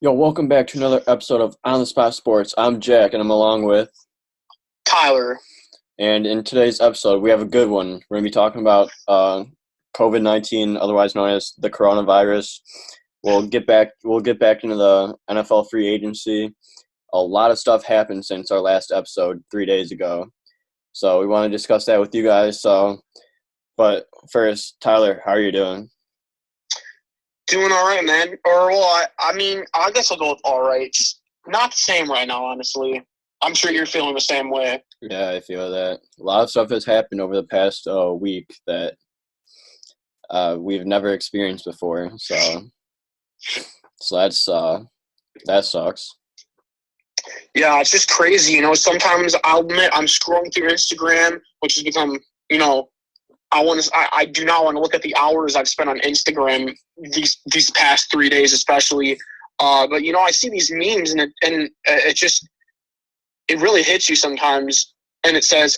Yo, welcome back to another episode of On the Spot Sports. I'm Jack, and I'm along with. Tyler. And in today's episode, we have a good one. We're going to be talking about COVID-19, otherwise known as the coronavirus. We'll get back. We'll get back into the NFL free agency. A lot of stuff happened since our last episode 3 days ago, so we want to discuss that with you guys. But first, Tyler, how are you doing? Doing all right, man. I guess I'll go with all right. Just not the same right now, honestly. I'm sure you're feeling the same way. Yeah, I feel that a lot of stuff has happened over the past week that we've never experienced before. So that sucks. Yeah, it's just crazy. Sometimes I'll admit I'm scrolling through Instagram, which has become, I do not want to look at the hours I've spent on Instagram these past 3 days, especially. But I see these memes and it really hits you sometimes. And it says,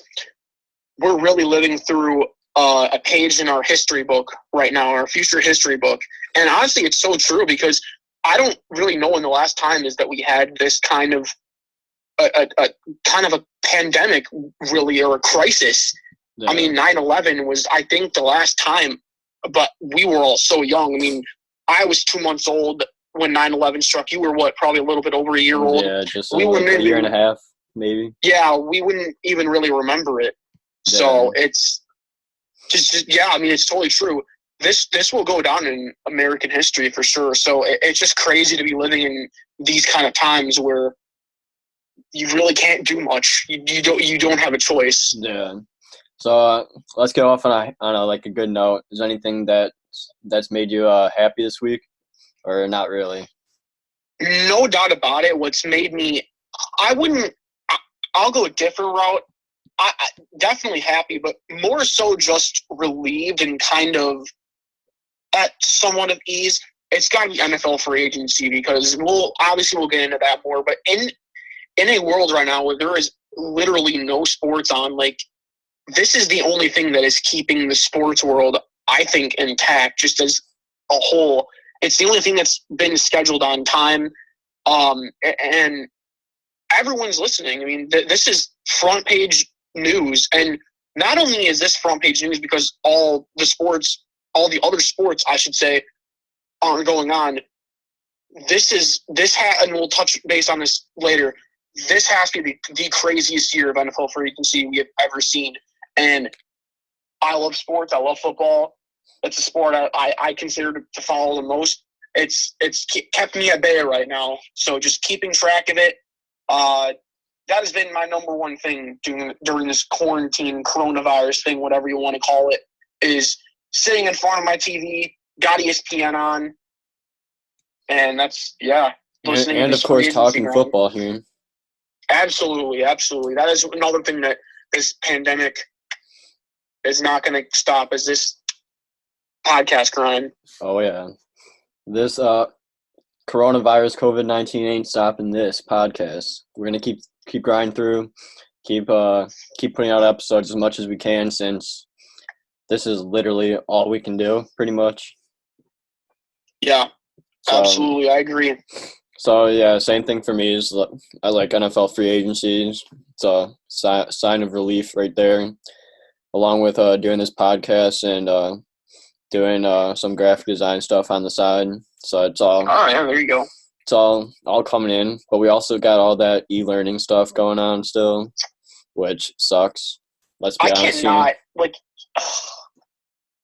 we're really living through a page in our history book right now, our future history book. And honestly, it's so true because I don't really know when the last time is that we had this kind of a pandemic, really, or a crisis. Yeah. I mean, 9/11 was, I think, the last time, but we were all so young. I mean, I was 2 months old when 9/11 struck. You were what, probably a little bit over a year old? Yeah, just we like a year and a half, maybe. Yeah, we wouldn't even really remember it. Yeah. So it's just yeah, I mean, it's totally true. This will go down in American history for sure. So it's just crazy to be living in these kind of times where you really can't do much. You don't have a choice. Yeah. So let's get off on a good note. Is there anything that's made you happy this week, or not really? No doubt about it. What's made me, I'll go a different route. I definitely happy, but more so just relieved and kind of at somewhat of ease. It's got to be NFL free agency because we'll get into that more. But in a world right now where there is literally no sports on, like, this is the only thing that is keeping the sports world, I think, intact just as a whole. It's the only thing that's been scheduled on time. And everyone's listening. I mean, this is front page news. And not only is this front page news because all the other sports, I should say, aren't going on. And we'll touch base on this later. This has to be the craziest year of NFL free agency we have ever seen. And I love sports. I love football. It's a sport I consider to follow the most. It's kept me at bay right now. So just keeping track of it, that has been my number one thing during this quarantine, coronavirus thing, whatever you want to call it, is sitting in front of my TV, got ESPN on, and that's, yeah. And of course, talking football here. Absolutely, absolutely. That is another thing that this pandemic is not going to stop, is this podcast grind. Oh, yeah. This coronavirus, COVID-19 ain't stopping this podcast. We're going to keep grinding through, keep putting out episodes as much as we can, since this is literally all we can do, pretty much. Yeah, absolutely. I agree. So, yeah, same thing for me. I like NFL free agencies. It's a sign of relief right there, along with doing this podcast and doing some graphic design stuff on the side. So it's all. Oh, yeah, there you go. It's all coming in. But we also got all that e-learning stuff going on still, which sucks. Let's be honest here.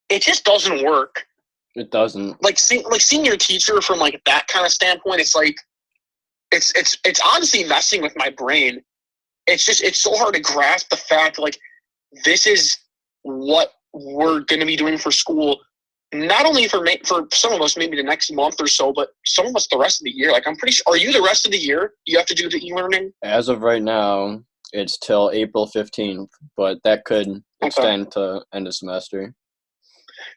It just doesn't work. It doesn't. Seeing your teacher from that kind of standpoint, it's like it's honestly messing with my brain. It's so hard to grasp the fact this is what we're going to be doing for school. Not only for some of us maybe the next month or so, but some of us the rest of the year. I'm pretty sure. Are you the rest of the year? You have to do the e-learning? As of right now, it's till April 15th, but that could extend to end of semester.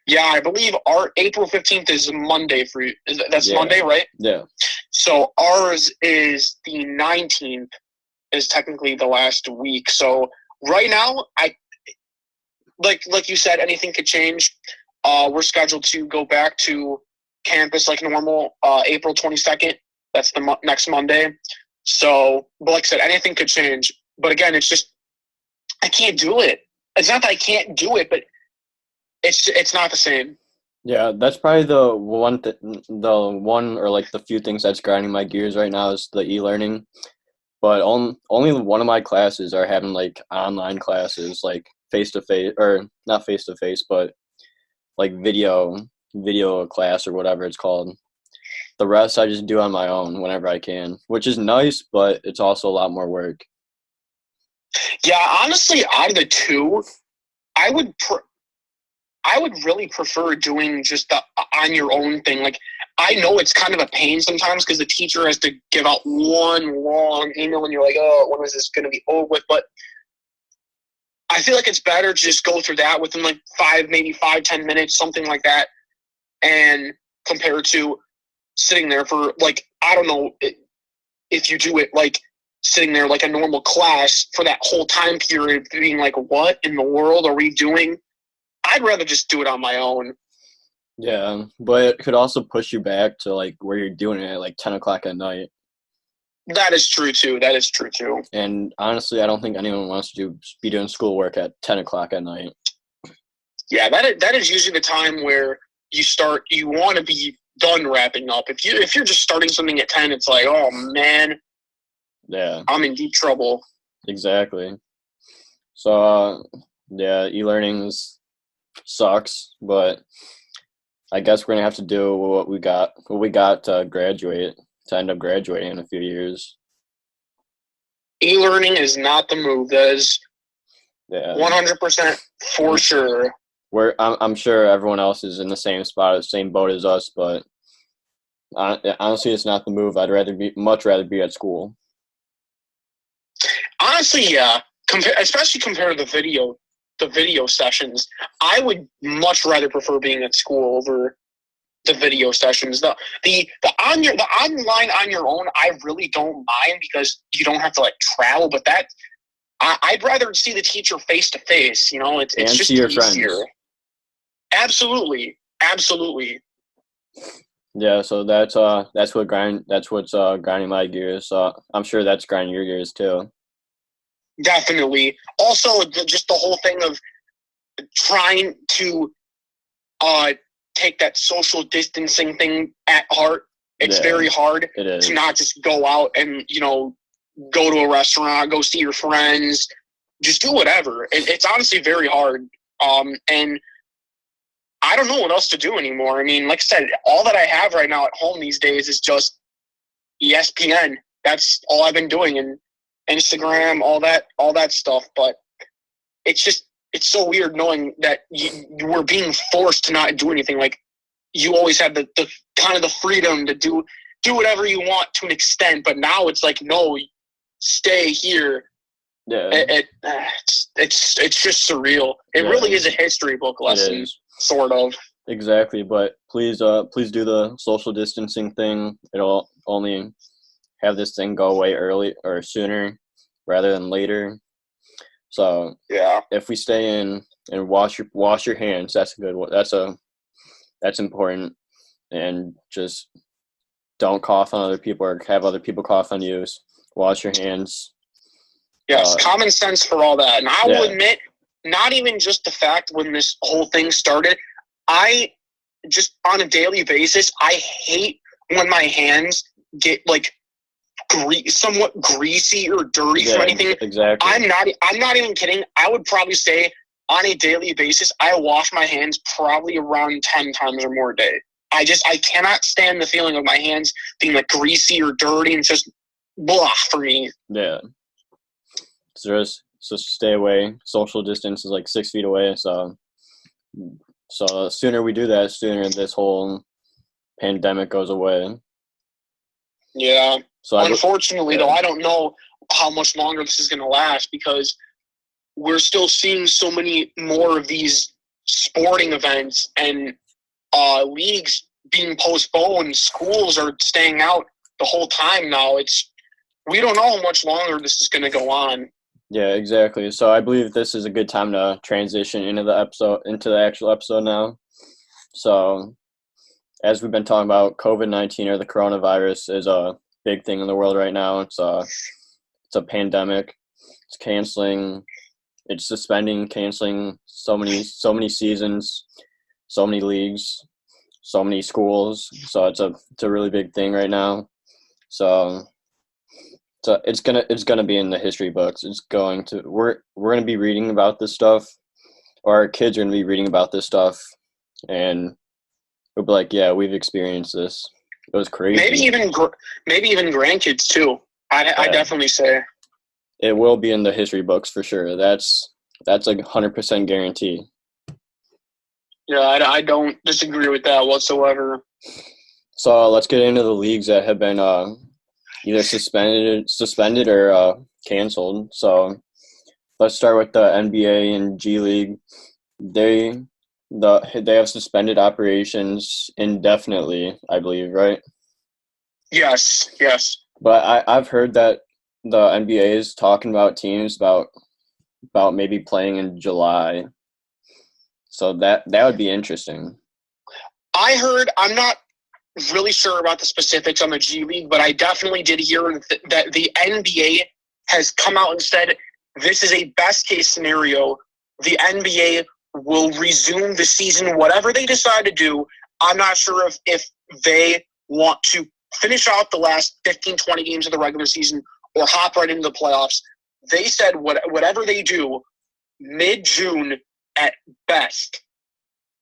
Yeah, I believe our April 15th is Monday for you. That's Monday, right? Yeah. So ours is the 19th, is technically the last week. So right now, like you said, anything could change. We're scheduled to go back to campus like normal April 22nd. That's the next Monday. So, but like I said, anything could change. But again, it's just I can't do it. It's not that I can't do it, but it's not the same. Yeah, that's probably the one or like the few things that's grinding my gears right now is the e-learning. But only one of my classes are having like online classes, like face to face, or not face to face, but like video class or whatever it's called. The rest I just do on my own whenever I can, which is nice, but it's also a lot more work. Yeah, honestly, out of the two, I would I would really prefer doing just the on your own thing. Like, I know it's kind of a pain sometimes because the teacher has to give out one long email and you're like, oh, when is this going to be over with? But I feel like it's better to just go through that within like maybe 5-10 minutes, something like that, and compared to sitting there for like, I don't know if you do it like sitting there like a normal class for that whole time period, being like, what in the world are we doing? I'd rather just do it on my own. Yeah, but it could also push you back to like where you're doing it at like 10 o'clock at night. That is true too. That is true too. And honestly, I don't think anyone wants to be doing schoolwork at 10 o'clock at night. Yeah, that is usually the time where you want to be done wrapping up. If you're just starting something at 10, it's like, oh man, Yeah, I'm in deep trouble. exactly. So, yeah, e-learning sucks, but I guess we're gonna have to do what we got to graduate, to end up graduating in a few years. E-learning is not the move. That is Yeah, 100% for sure. I'm sure everyone else is in the same spot, same boat as us, but honestly, it's not the move. I'd much rather be at school. Honestly, yeah. Especially compared to the video sessions, I would much rather prefer being at school over the video sessions. The online on your own, I really don't mind because you don't have to like travel. But I'd rather see the teacher face to face. You know, it's just see your easier. friends. Absolutely, absolutely. Yeah, so that's what's grinding my gears. So I'm sure that's grinding your gears too. Definitely. Also, just the whole thing of trying to take that social distancing thing at heart. It's very hard to not just go out and, go to a restaurant, go see your friends, just do whatever. It's honestly very hard. And I don't know what else to do anymore. I mean, like I said, all that I have right now at home these days is just ESPN. That's all I've been doing, and Instagram, all that stuff. But it's so weird knowing that you were being forced to not do anything. Like, you always had the kind of the freedom to do whatever you want to an extent, but now it's like, no, stay here. Yeah, it's just surreal. It really is a history book lesson, sort of. Exactly, but please do the social distancing thing. It'll only have this thing go away early or sooner rather than later. So yeah, if we stay in and wash your hands, that's a good one. That's important, and just don't cough on other people or have other people cough on you. Wash your hands. Yes, common sense for all that. And I will admit, not even just the fact when this whole thing started, I just on a daily basis, I hate when my hands get like somewhat greasy or dirty from anything. Exactly. I'm not even kidding. I would probably say on a daily basis, I wash my hands probably around 10 times or more a day. I cannot stand the feeling of my hands being like greasy or dirty, and it's just blah for me. Yeah. So stay away. Social distance is like 6 feet away. So the sooner we do that, the sooner this whole pandemic goes away. Yeah. So unfortunately, though, I don't know how much longer this is going to last because we're still seeing so many more of these sporting events and leagues being postponed. Schools are staying out the whole time now. We don't know how much longer this is going to go on. Yeah, exactly. So I believe this is a good time to transition into the actual episode now. So as we've been talking about, COVID-19 or the coronavirus is a big thing in the world right now. It's a pandemic. It's canceling. It's suspending, canceling so many seasons, so many leagues, so many schools. So it's a really big thing right now. So it's gonna be in the history books. We're gonna be reading about this stuff, or our kids are gonna be reading about this stuff, and we'll be like, yeah, we've experienced this. It was crazy. Maybe even grandkids too. I definitely say it will be in the history books for sure. That's a 100% guarantee. Yeah, I don't disagree with that whatsoever. So let's get into the leagues that have been either suspended or canceled. So let's start with the NBA and G League. They have suspended operations indefinitely, I believe, right? Yes. But I've heard that the NBA is talking about teams about maybe playing in July. So that would be interesting. I heard, I'm not really sure about the specifics on the G League, but I definitely did hear that the NBA has come out and said this is a best case scenario. The NBA will resume the season, whatever they decide to do. I'm not sure if they want to finish out the last 15, 20 games of the regular season or hop right into the playoffs. They said whatever they do, mid-June at best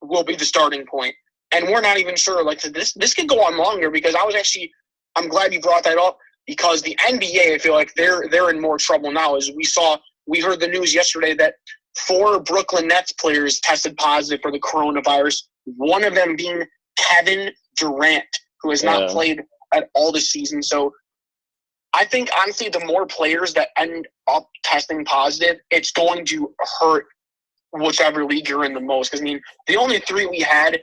will be the starting point. And we're not even sure. Like, this could go on longer because I'm glad you brought that up because the NBA, I feel like they're in more trouble now. As we heard the news yesterday that 4 Brooklyn Nets players tested positive for the coronavirus, one of them being Kevin Durant, who has not played at all this season. So I think, honestly, the more players that end up testing positive, it's going to hurt whichever league you're in the most. Because, I mean, the only 3 we had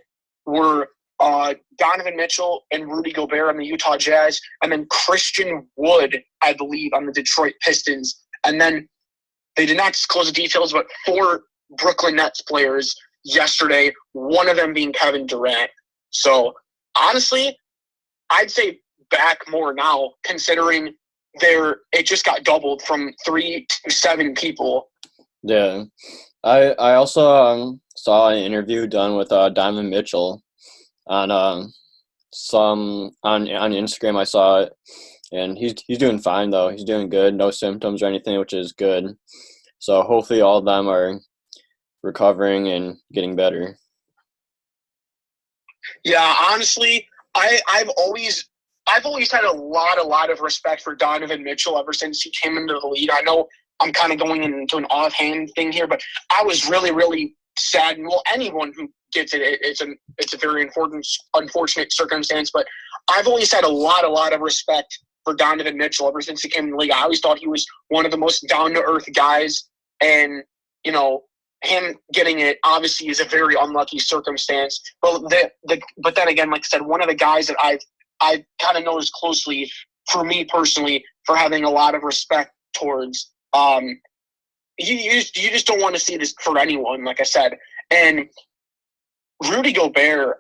were Donovan Mitchell and Rudy Gobert on the Utah Jazz, and then Christian Wood, I believe, on the Detroit Pistons. And then they did not disclose the details, but 4 Brooklyn Nets players yesterday, one of them being Kevin Durant. So, honestly, I'd say back more now, considering it just got doubled from 3 to 7 people. Yeah. I also saw an interview done with Donovan Mitchell on Instagram. I saw it, and he's doing fine though. He's doing good, no symptoms or anything, which is good. So hopefully all of them are recovering and getting better. Yeah, honestly, I've always had a lot of respect for Donovan Mitchell ever since he came into the league. I know I'm kind of going into an offhand thing here, but I was really, really sad. Well, anyone who gets it, it's a very unfortunate circumstance. But I've always had a lot of respect for Donovan Mitchell ever since he came in the league. I always thought he was one of the most down to earth guys, and him getting it obviously is a very unlucky circumstance. But then again, like I said, one of the guys that I kind of noticed closely, for me personally, for having a lot of respect towards. You just don't want to see this for anyone, like I said. And Rudy Gobert,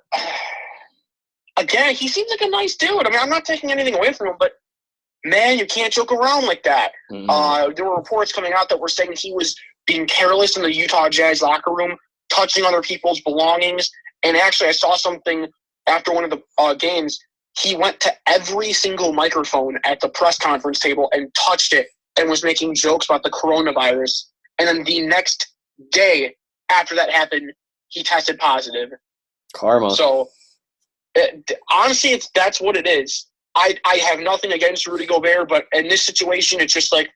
again, he seems like a nice dude. I mean, I'm not taking anything away from him, but man, you can't joke around like that. Mm-hmm. There were reports coming out that were saying he was being careless in the Utah Jazz locker room, touching other people's belongings. And actually, I saw something after one of the games. He went to every single microphone at the press conference table and touched it and was making jokes about the coronavirus. And then the next day after that happened, he tested positive. Karma. So, honestly, that's what it is. I have nothing against Rudy Gobert, but in this situation, it's just like,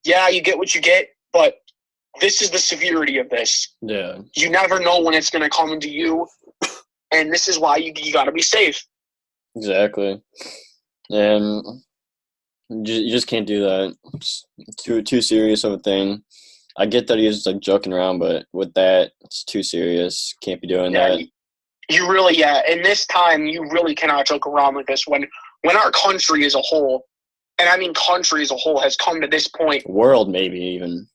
yeah, you get what you get, but this is the severity of this. Yeah. You never know when it's going to come into you, and this is why you got to be safe. Exactly. And you just can't do that. It's too serious of a thing. I get that he's like joking around, but with that, it's too serious. Can't be doing that. You really, in this time, you really cannot joke around like this. When our country as a whole, and I mean country as a whole, has come to this point. World, maybe even.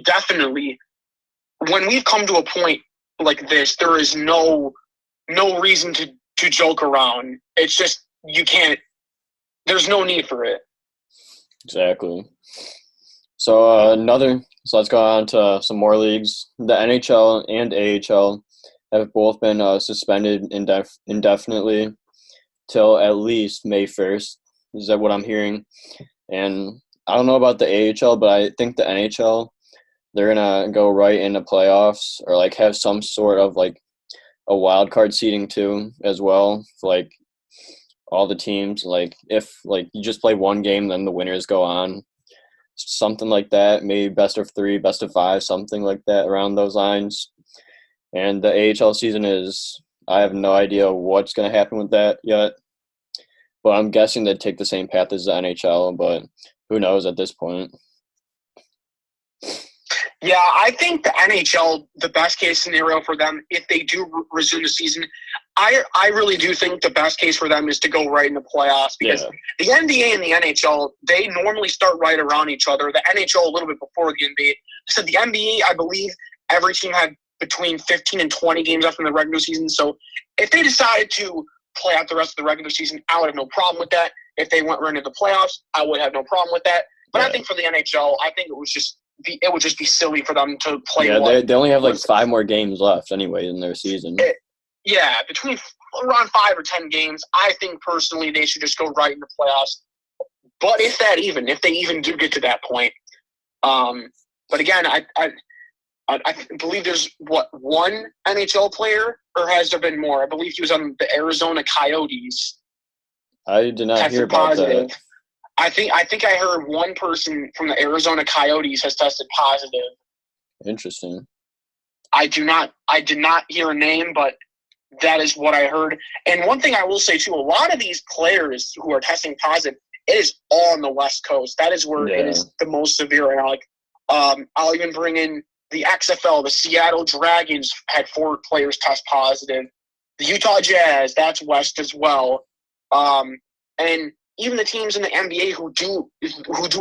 Definitely. When we've come to a point like this, there is no no reason to joke around. It's just you can't. There's no need for it. Exactly. So so let's go on to some more leagues. The NHL and AHL have both been suspended indefinitely till at least May 1st. Is that what I'm hearing? And I don't know about the AHL, but I think the NHL, they're gonna go right into playoffs or like have some sort of like a wild card seeding too as well for like all the teams. Like if like you just play one game, then the winners go on. Something like that, maybe best of 3, best of 5, something like that around those lines. And the AHL season I have no idea what's going to happen with that yet. But I'm guessing they'd take the same path as the NHL, but who knows at this point. Yeah, I think the NHL, the best case scenario for them, if they do resume the season, I really do think the best case for them is to go right in the playoffs because the NBA and the NHL, they normally start right around each other. The NHL a little bit before the NBA. So the NBA, I believe, every team had between 15 and 20 games after the regular season. So if they decided to play out the rest of the regular season, I would have no problem with that. If they went right into the playoffs, I would have no problem with that. But I think for the NHL, I think it would just be silly for them to play. Yeah, they only have like 5 more games left anyway in their season. Between around 5 or 10 games, I think personally they should just go right in the playoffs. But if they even do get to that point, but again, I believe there's one NHL player, or has there been more? I believe he was on the Arizona Coyotes. I did not hear about that. I think I heard one person from the Arizona Coyotes has tested positive. Interesting. I did not hear a name, but that is what I heard. And one thing I will say too, a lot of these players who are testing positive, it is all on the West Coast. That is where it is the most severe. And I'll even bring in the XFL. The Seattle Dragons had 4 players test positive. The Utah Jazz, that's West as well. And even the teams in the NBA who do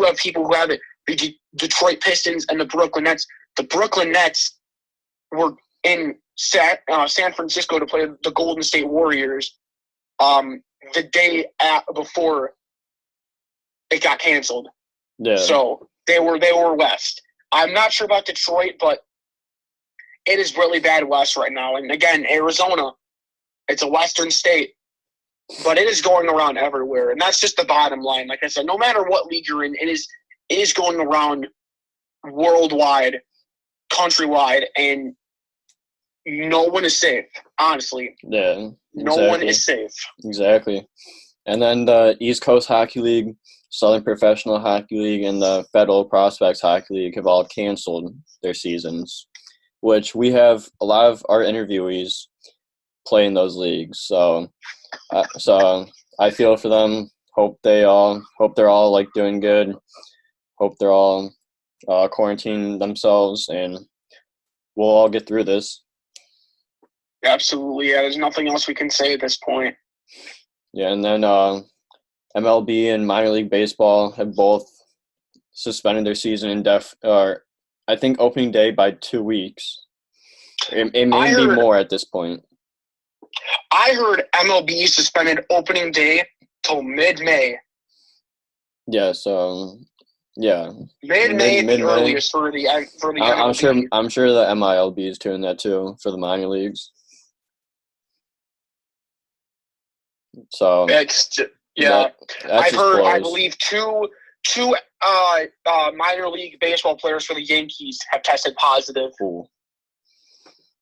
have people who have it, the Detroit Pistons and the Brooklyn Nets. The Brooklyn Nets were in San Francisco to play the Golden State Warriors the day before it got canceled. Yeah. So they were West. I'm not sure about Detroit, but it is really bad West right now. And again, Arizona, it's a Western state, but it is going around everywhere. And that's just the bottom line. Like I said, no matter what league you're in, it is going around worldwide, countrywide, and no one is safe, honestly. Yeah, exactly. No one is safe. Exactly. And then the East Coast Hockey League, Southern Professional Hockey League, and the Federal Prospects Hockey League have all canceled their seasons, which we have a lot of our interviewees play in those leagues. So I feel for them. Hope they're all like doing good. Hope they're all quarantining themselves, and we'll all get through this. Absolutely. Yeah, there's nothing else we can say at this point. Yeah, and then MLB and minor league baseball have both suspended their season I think opening day by 2 weeks. It may be more at this point. I heard MLB suspended opening day till mid-May. Yeah, so yeah. Mid-May at the earliest for the MLB. I'm sure the MILB is doing that too for the minor leagues. So it's I've heard. I believe two minor league baseball players for the Yankees have tested positive. Cool.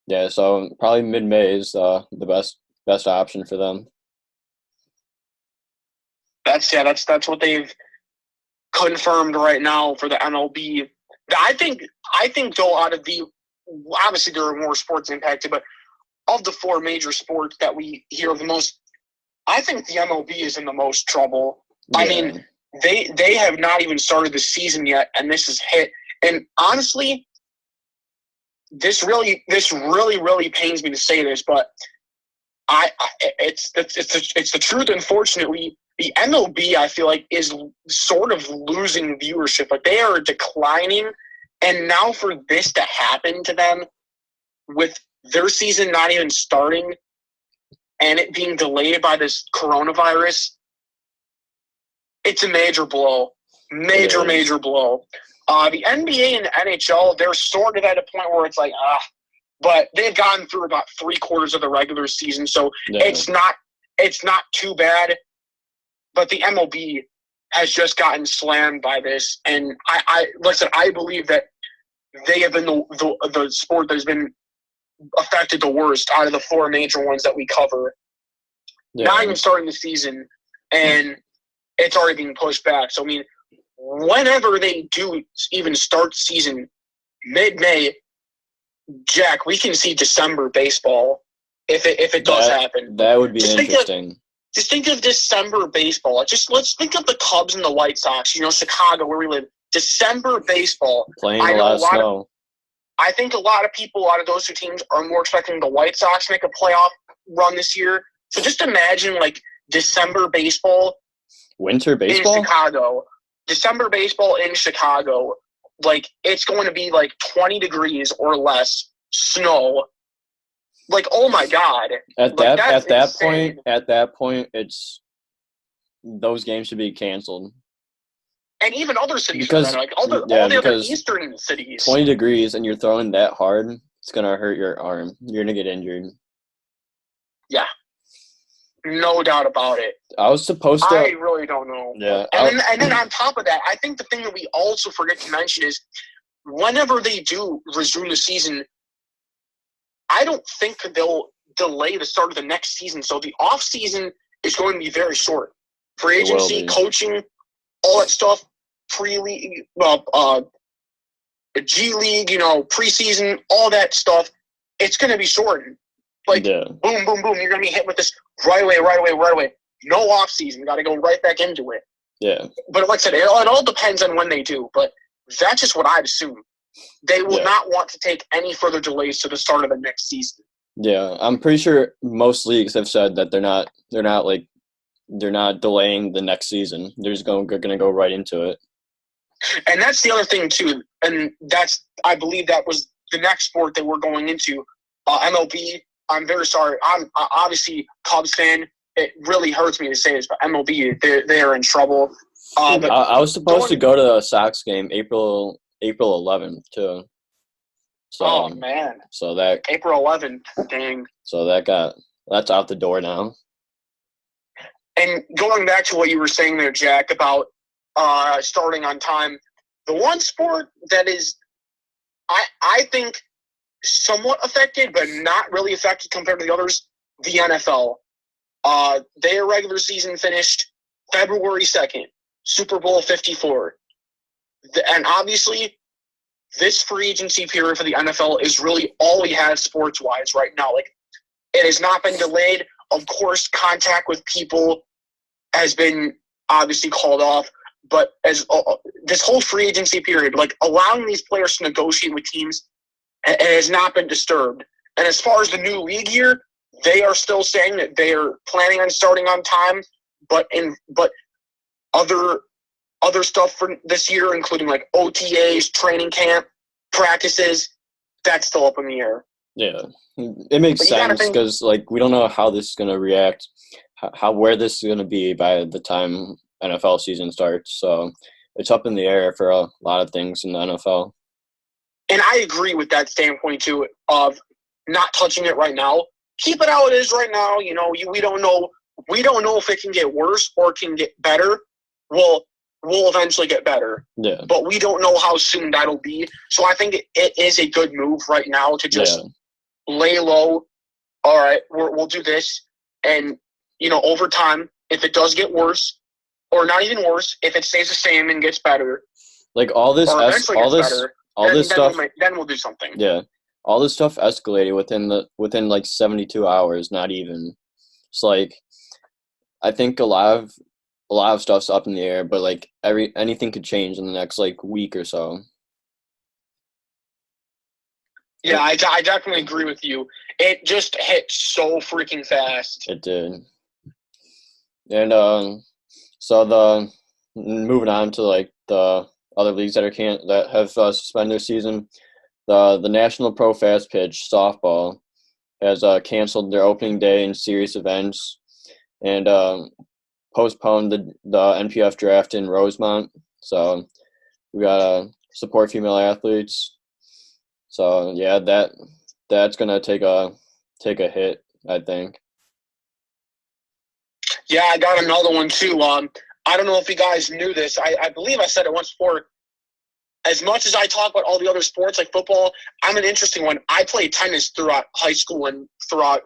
Yeah, so probably mid-May is the best option for them. That's what they've confirmed right now for the MLB. I think though, out of the, obviously there are more sports impacted, but of the 4 major sports that we hear of the most, I think the MLB is in the most trouble. Yeah. I mean, they have not even started the season yet, and this is hit. And honestly, this really pains me to say this, but it's the truth. Unfortunately, the MLB, I feel like, is sort of losing viewership. Like, they are declining, and now for this to happen to them with their season not even starting, and it being delayed by this coronavirus, it's a major blow. Major blow. The NBA and the NHL, they're sort of at a point where it's like, but they've gotten through about 3/4 of the regular season, so it's not too bad. But the MLB has just gotten slammed by this, and I believe that they have been the sport that has been affected the worst out of the 4 major ones that we cover. Yeah. Not even starting the season, and it's already being pushed back. So, I mean, whenever they do even start season mid-May, Jack, we can see December baseball if it does happen. That would be interesting. Just think of December baseball. Let's think of the Cubs and the White Sox, Chicago, where we live. December baseball. Playing a lot of snow. I think a lot of people out of those 2 teams are more expecting the White Sox to make a playoff run this year. So just imagine, December baseball. Winter baseball? In Chicago. December baseball in Chicago. It's going to be 20 degrees or less, snow. Oh my God. At that point, it's those games should be canceled. And even other cities, all the other eastern cities. 20 degrees and you're throwing that hard, it's gonna hurt your arm. You're gonna get injured. Yeah, no doubt about it. I really don't know. Yeah. And then on top of that, I think the thing that we also forget to mention is whenever they do resume the season, I don't think they'll delay the start of the next season. So the off season is going to be very short. Free agency, coaching, all that stuff, pre-league, G League, preseason, all that stuff. It's going to be shortened. Boom, boom, boom. You're going to be hit with this right away. No off season. You got to go right back into it. Yeah. But like I said, it all depends on when they do. But that's just what I'd assume. They will not want to take any further delays to the start of the next season. Yeah, I'm pretty sure most leagues have said that they're not delaying the next season. They're just going to go right into it. And that's the other thing too. And I believe that was the next sport that we're going into. MLB. I'm very sorry. I'm obviously Cubs fan. It really hurts me to say this, but MLB, they are in trouble. I was supposed to go to a Sox game April 11th too. So, oh man! So that April 11th, dang. So that's out the door now. And going back to what you were saying there, Jack, about starting on time, the one sport that is, I think, somewhat affected, but not really affected compared to the others, the NFL. Their regular season finished February 2nd, Super Bowl 54. And obviously, this free agency period for the NFL is really all we have sports-wise right now. It has not been delayed. Of course, contact with people has been obviously called off. But as this whole free agency period, allowing these players to negotiate with teams, it has not been disturbed. And as far as the new league year, they are still saying that they are planning on starting on time. But other stuff for this year, including OTAs, training camp, practices, that's still up in the air. Yeah, it makes sense because we don't know how this is going to react, where this is going to be by the time NFL season starts. So it's up in the air for a lot of things in the NFL. And I agree with that standpoint too of not touching it right now. Keep it how it is right now. We don't know. We don't know if it can get worse or it can get better. Well, we'll eventually get better. Yeah. But we don't know how soon that'll be. So I think it is a good move right now to just lay low. All right, we'll do this. And, over time, if it does get worse, or not even worse, if it stays the same and gets better. All this stuff. Then we'll do something. Yeah. All this stuff escalated within 72 hours, not even. It's I think a lot of stuff's up in the air, but anything could change in the next week or so. Yeah, I definitely agree with you. It just hit so freaking fast. It did. And so moving on to the other leagues that have suspended their season, the National Pro Fast Pitch softball has canceled their opening day and series events, and postponed the NPF draft in Rosemont. So we gotta support female athletes. So yeah, that's gonna take a hit, I think. Yeah, I got another one too. I don't know if you guys knew this. I believe I said it once before. As much as I talk about all the other sports like football, I'm an interesting one. I played tennis throughout high school and throughout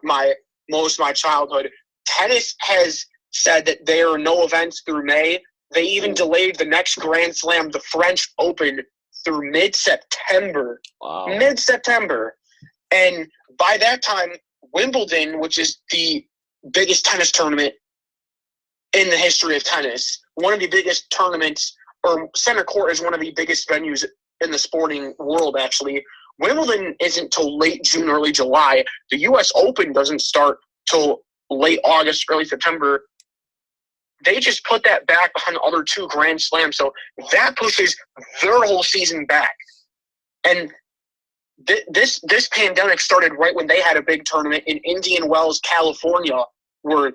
most of my childhood. Tennis has said that there are no events through May. They even delayed the next Grand Slam, the French Open, through mid-September. Wow. Mid-September. And by that time, Wimbledon, which is the biggest tennis tournament in the history of tennis, one of the biggest tournaments, or Center Court is one of the biggest venues in the sporting world, actually. Wimbledon isn't till late June, early July. The U.S. Open doesn't start till late August, early September. They just put that back behind the other two Grand Slams, so that pushes their whole season back. And this pandemic started right when they had a big tournament in Indian Wells, California, where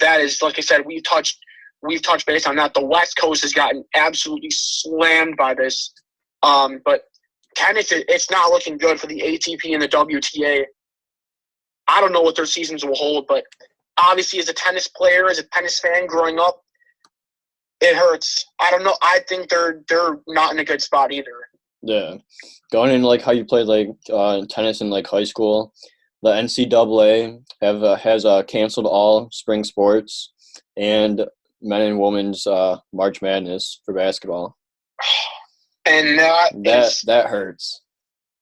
that is, like I said, we've touched base on that. The West Coast has gotten absolutely slammed by this. But tennis, it's not looking good for the ATP and the WTA. I don't know what their seasons will hold, but obviously as a tennis player, as a tennis fan growing up, it hurts. I don't know. I think they're not in a good spot either. Yeah. Going into like how you played like tennis in like high school, the NCAA has canceled all spring sports and men and women's March Madness for basketball. And that hurts.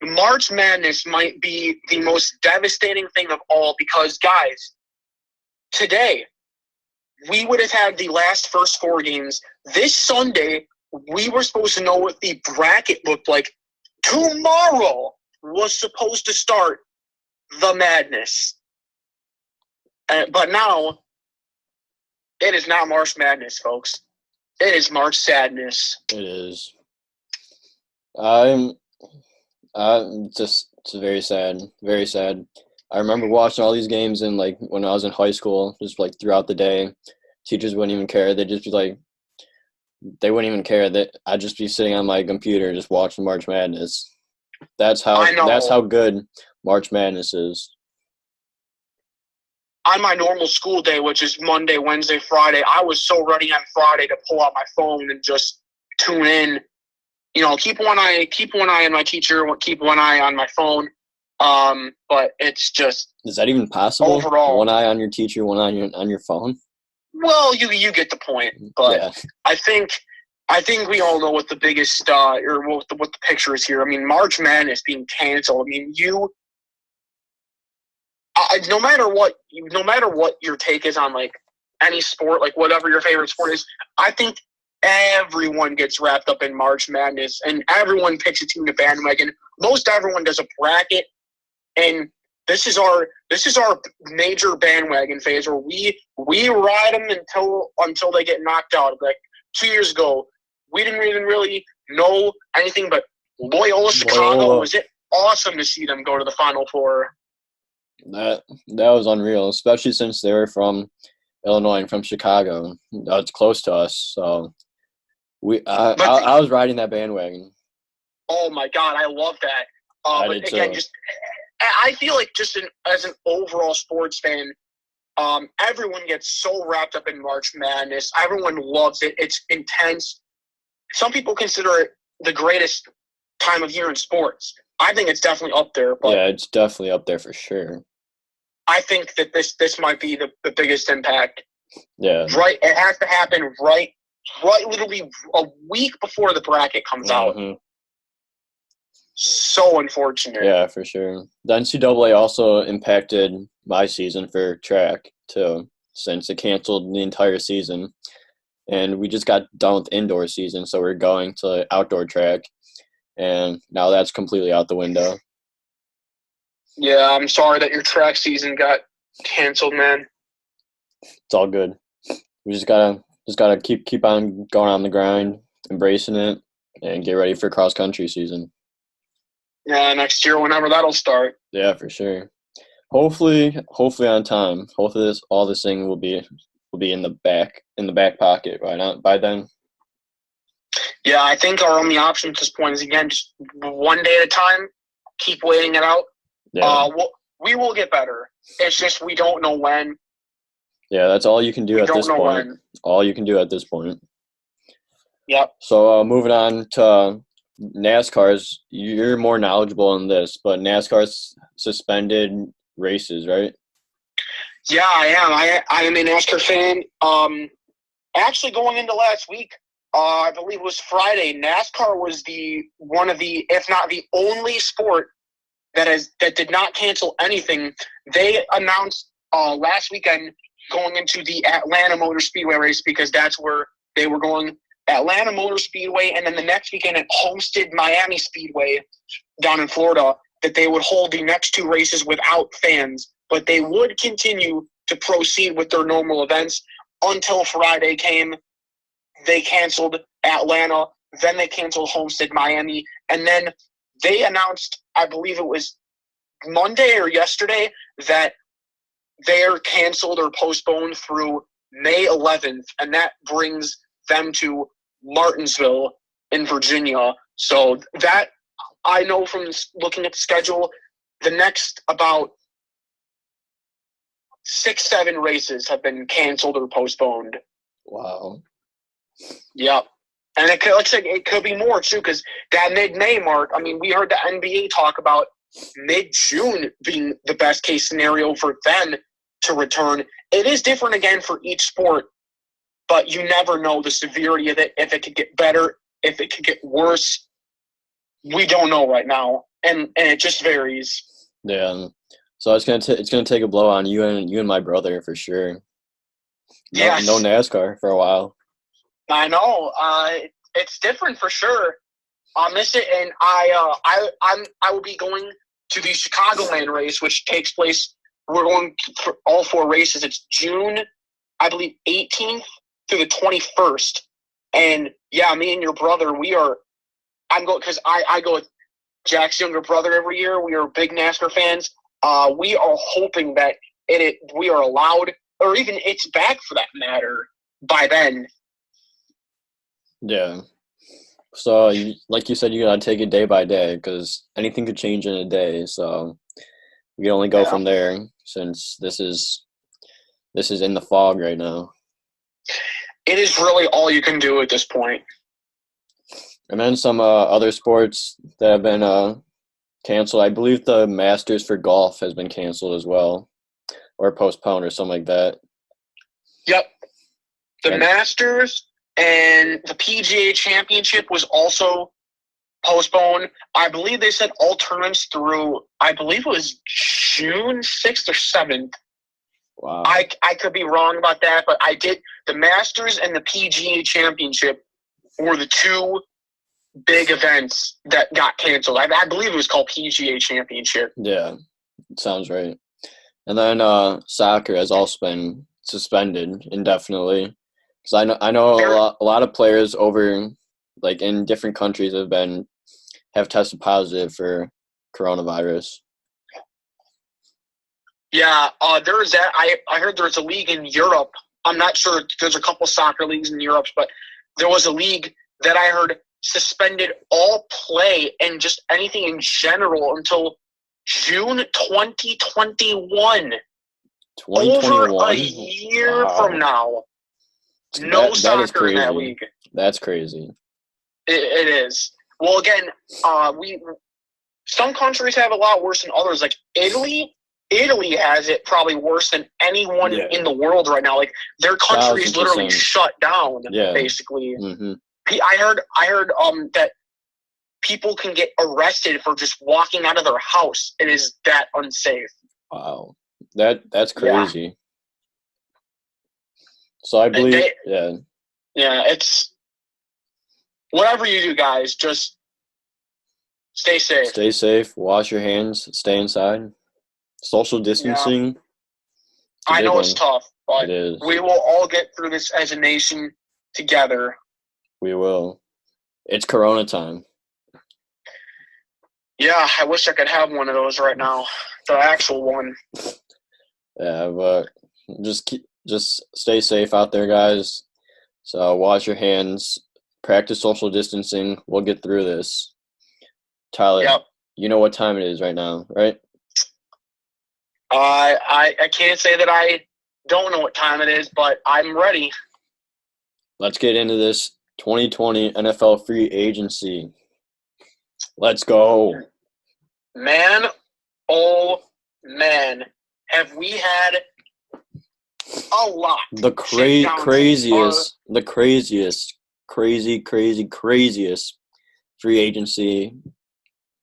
March Madness might be the most devastating thing of all because, guys, today we would have had the first four games. This Sunday, we were supposed to know what the bracket looked like. Tomorrow was supposed to start the madness. But now, it is not March Madness, folks. It is March Sadness. It is. It's very sad. Very sad. I remember watching all these games and like when I was in high school, just like throughout the day. Teachers wouldn't even care. They'd just be like, they wouldn't even care that I'd just be sitting on my computer just watching March Madness. That's how good March Madness is. On my normal school day, which is Monday, Wednesday, Friday, I was so ready on Friday to pull out my phone and just tune in. You know, keep one eye on my teacher, keep one eye on my phone. But it's just, is that even possible? Overall, one eye on your teacher, one eye on your phone. Well, you get the point. But yeah. I think we all know what the biggest or what the picture is here. I mean, March Madness being canceled. I mean, no matter what your take is on like any sport, like whatever your favorite sport is, I think everyone gets wrapped up in March Madness and everyone picks a team to bandwagon. Most everyone does a bracket, and this is our major bandwagon phase where we ride them until they get knocked out. Like 2 years ago, we didn't even really know anything, but Loyola Chicago, was it awesome to see them go to the Final Four. That was unreal, especially since they were from Illinois and from Chicago. It's close to us, so I was riding that bandwagon. Oh my God, I love that. But again, I feel like just as an overall sports fan, everyone gets so wrapped up in March Madness. Everyone loves it. It's intense. Some people consider it the greatest time of year in sports. I think it's definitely up there. But yeah, it's definitely up there for sure. I think that this might be the biggest impact. Yeah. Right. It has to happen right literally a week before the bracket comes out. So unfortunate. Yeah, for sure. The NCAA also impacted my season for track too, since it canceled the entire season. And we just got done with indoor season, so we're going to outdoor track. And now that's completely out the window. Yeah, I'm sorry that your track season got canceled, man. It's all good. We just gotta keep on going on the grind, embracing it, and get ready for cross country season. Yeah, next year, whenever that'll start. Yeah, for sure. hopefully on time. Hopefully all this thing will be in the back pocket by then. Yeah, I think our only option at this point is, again, just one day at a time. Keep waiting it out. Yeah. We will get better. It's just we don't know when. Yeah, that's all you can do We at don't this know point. when. All you can do at this point. Yep. So moving on to NASCAR's, you're more knowledgeable in this, but NASCAR's suspended races, right? Yeah, I am. I am a NASCAR fan. Actually, going into last week, I believe it was Friday, NASCAR was one of the, if not the only sport that did not cancel anything. They announced last weekend going into the Atlanta Motor Speedway race, because that's where they were going. Atlanta Motor Speedway, and then the next weekend at Homestead Miami Speedway down in Florida, that they would hold the next two races without fans, but they would continue to proceed with their normal events until Friday came. They canceled Atlanta, then they canceled Homestead Miami, and then they announced, I believe it was Monday or yesterday, that they're canceled or postponed through May 11th, and that brings them to Martinsville in Virginia. So that, I know from looking at the schedule, the next about 6-7 races have been canceled or postponed. Wow. Yep. And it could be more, too, because that mid-May mark, I mean, we heard the NBA talk about mid-June being the best-case scenario for them to return. It is different, again, for each sport, but you never know the severity of it, if it could get better, if it could get worse. We don't know right now, and it just varies. Yeah. So it's gonna take a blow on you and my brother for sure. Yes. No NASCAR for a while. I know. It's different for sure. I'll miss it, and I will be going to the Chicagoland race, which takes place. We're going for all 4 races. It's June, I believe, 18th through the 21st. And yeah, me and your brother, I'm going because I go with Jack's younger brother every year. We are big NASCAR fans. We are hoping that we are allowed, or even it's back for that matter, by then. Yeah. So, like you said, you gotta take it day by day, because anything could change in a day. So we can only go from there, since this is in the fog right now. It is really all you can do at this point. And then some other sports that have been canceled. I believe the Masters for golf has been canceled as well, or postponed, or something like that. Yep. The Masters and the PGA Championship was also postponed. I believe they said all tournaments through, I believe it was June 6th or 7th. Wow. I could be wrong about that, but the Masters and the PGA Championship were the 2 big events that got canceled. I believe it was called PGA Championship. Yeah, it sounds right. And then soccer has also been suspended indefinitely, because I know a lot of players over, like, in different countries have tested positive for coronavirus. Yeah, there's that. I heard there's a league in Europe. I'm not sure. There's a couple soccer leagues in Europe, but there was a league that I heard suspended all play and just anything in general until June 2021. 2021? Over a year from now. No soccer in that league. That's crazy. It is. Well, again, some countries have a lot worse than others. Like Italy has it probably worse than anyone in the world right now. Like, their country is literally shut down, basically. Mm-hmm. I heard that people can get arrested for just walking out of their house. It is that unsafe. Wow. That's crazy. Yeah. So I believe, Yeah, it's whatever you do, guys, just stay safe. Stay safe, wash your hands, stay inside. Social distancing. Yeah. I know it's tough, but it is. We will all get through this as a nation together. We will. It's Corona time. Yeah, I wish I could have one of those right now. The actual one. Yeah, but just stay safe out there, guys. So wash your hands, practice social distancing. We'll get through this. Tyler, Yep. you know what time it is right now, right? I can't say that I don't know what time it is, but I'm ready. Let's get into this 2020 NFL free agency. Let's go. Man, oh man, have we had a lot. The craziest free agency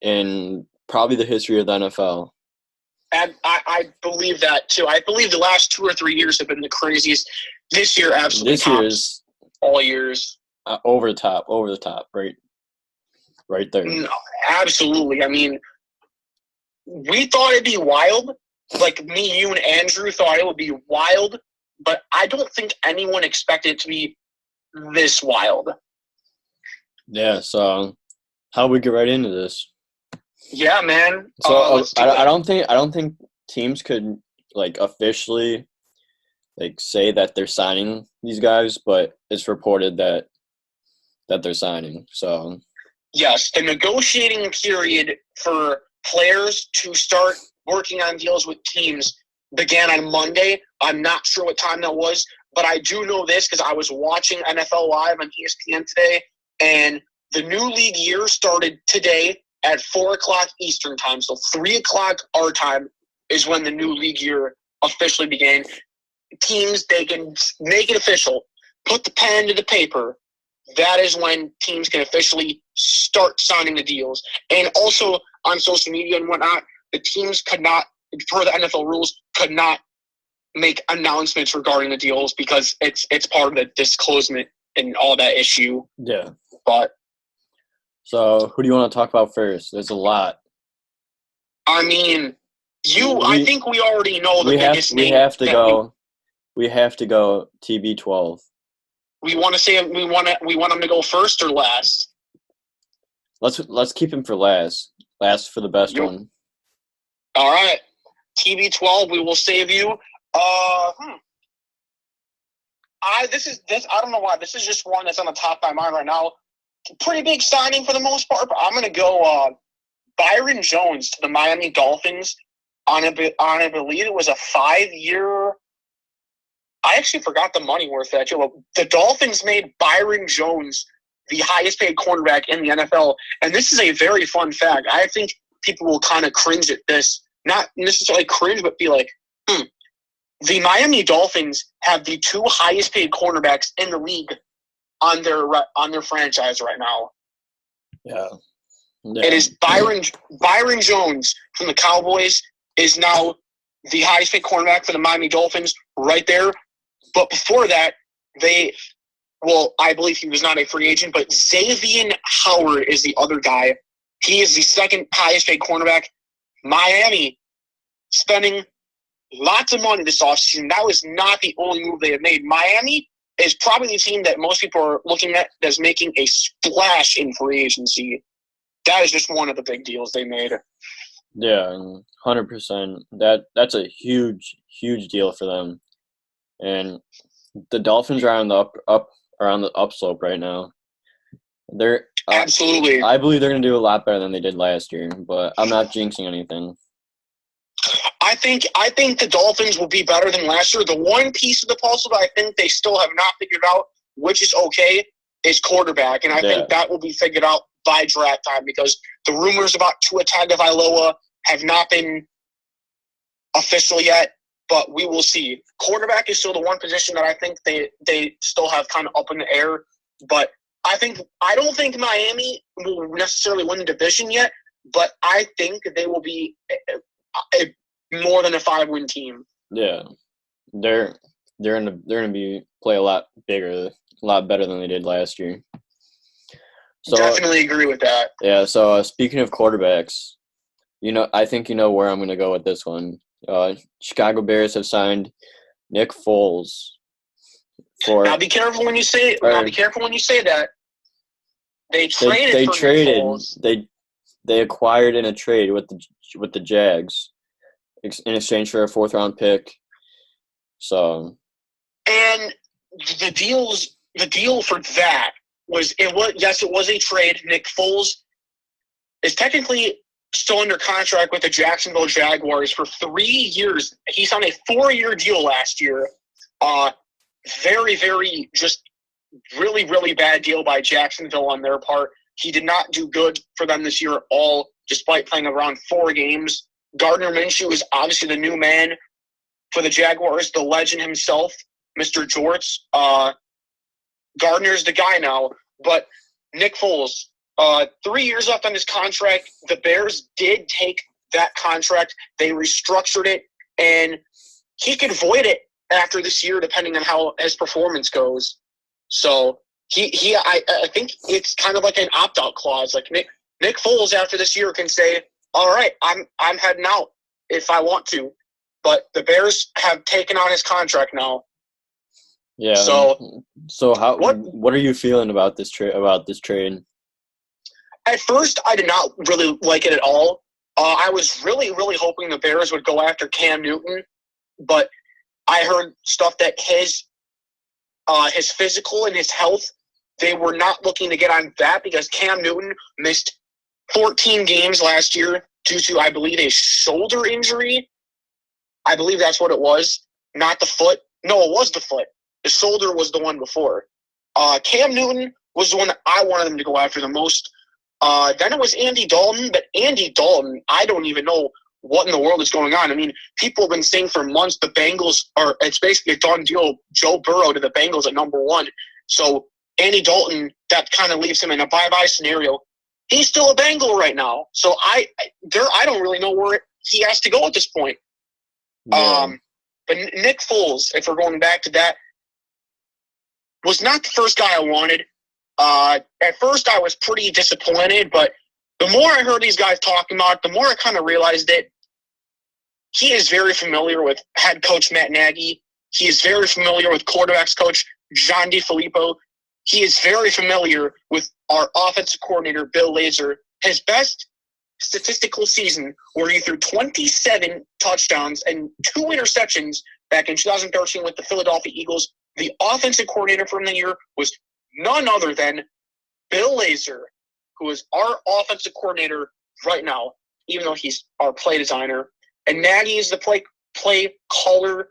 in probably the history of the NFL. And I believe that too. I believe the last 2 or 3 years have been the craziest. This year absolutely This year is all years. over the top, right there. No, absolutely. I mean, we thought it'd be wild. Like me, you, and Andrew thought it would be wild, but I don't think anyone expected it to be this wild. Yeah, so how we get right into this? Yeah, man. So I don't think teams could like officially like say that they're signing these guys, but it's reported that they're signing. So yes, the negotiating period for players to start working on deals with teams began on Monday. I'm not sure what time that was, but I do know this because I was watching NFL Live on ESPN today, and the new league year started today at 4 o'clock Eastern time. So 3 o'clock our time is when the new league year officially began. Teams, they can make it official, put the pen to the paper. That is when teams can officially start signing the deals. And also on social media and whatnot, the teams could not, per the NFL rules, could not make announcements regarding the deals because it's part of the disclosure and all that issue. yeah. But so who do you want to talk about first? There's a lot. I mean, I think we already know the biggest name. We have to go TB12. We want him to go first or last. Let's keep him for last. Last for the best one. All right, TB12. We will save you. I don't know why. This is just one that's on the top of my mind right now. Pretty big signing for the most part, but I'm gonna go Byron Jones to the Miami Dolphins on I believe it was a 5-year. I actually forgot the money worth that. The Dolphins made Byron Jones the highest paid cornerback in the NFL, and this is a very fun fact. I think people will kind of cringe at this. Not necessarily cringe, but be like, The Miami Dolphins have the 2 highest paid cornerbacks in the league on their franchise right now. Yeah. It is Byron Jones from the Cowboys is now the highest paid cornerback for the Miami Dolphins right there. But before that, I believe he was not a free agent, but Xavier Howard is the other guy. He is the second highest paid cornerback. Miami spending lots of money this offseason. That was not the only move they have made. Miami is probably the team that most people are looking at that's making a splash in free agency. That is just one of the big deals they made. Yeah, 100%. That's a huge deal for them. And the Dolphins are on the upslope right now. They're absolutely. I believe they're going to do a lot better than they did last year, but I'm not jinxing anything. I think the Dolphins will be better than last year. The one piece of the puzzle that I think they still have not figured out, which is okay, is quarterback, and I think that will be figured out by draft time because the rumors about Tua Tagovailoa have not been official yet. But we will see. Quarterback is still the one position that I think they still have kind of up in the air. But I don't think Miami will necessarily win the division yet, but I think they will be more than a 5-win team. Yeah, they're gonna play a lot bigger, a lot better than they did last year. So, definitely agree with that. Yeah. So speaking of quarterbacks, I think you know where I'm gonna go with this one. Chicago Bears have signed Nick Foles for. Now be careful when you say. Now be careful when you say that. They traded. Nick Foles. they acquired in a trade with the Jags in exchange for a 4th-round pick. So, and the deal for that was it was a trade. Nick Foles is technically still under contract with the Jacksonville Jaguars for 3 years. He signed a 4-year deal last year. Very, very just really, really bad deal by Jacksonville on their part. He did not do good for them this year at all, despite playing around 4 games. Gardner Minshew is obviously the new man for the Jaguars, the legend himself, Mr. Jorts. Gardner's the guy now, but Nick Foles, 3 years left on his contract. The Bears did take that contract. They restructured it, and he could void it after this year, depending on how his performance goes. So I think it's kind of like an opt-out clause. Like Nick Foles after this year can say, "All right, I'm heading out if I want to," but the Bears have taken on his contract now. Yeah. So what are you feeling about this trade? At first, I did not really like it at all. I was really, really hoping the Bears would go after Cam Newton, but I heard stuff that his physical and his health, they were not looking to get on that because Cam Newton missed 14 games last year due to, I believe, a shoulder injury. I believe that's what it was, not the foot. No, it was the foot. The shoulder was the one before. Cam Newton was the one that I wanted them to go after the most. Then it was Andy Dalton, but Andy Dalton, I don't even know what in the world is going on. I mean, people have been saying for months the Bengals it's basically a done deal, Joe Burrow to the Bengals at number 1. So Andy Dalton, that kind of leaves him in a bye-bye scenario. He's still a Bengal right now. So I don't really know where he has to go at this point. Yeah. But Nick Foles, if we're going back to that, was not the first guy I wanted. At first, I was pretty disappointed, but the more I heard these guys talking about it, the more I kind of realized it. He is very familiar with head coach Matt Nagy. He is very familiar with quarterbacks coach John DeFilippo. He is very familiar with our offensive coordinator, Bill Lazor. His best statistical season where he threw 27 touchdowns and 2 interceptions back in 2013 with the Philadelphia Eagles. The offensive coordinator from the year was none other than Bill Lazor, who is our offensive coordinator right now, even though he's our play designer. And Nagy is the play caller.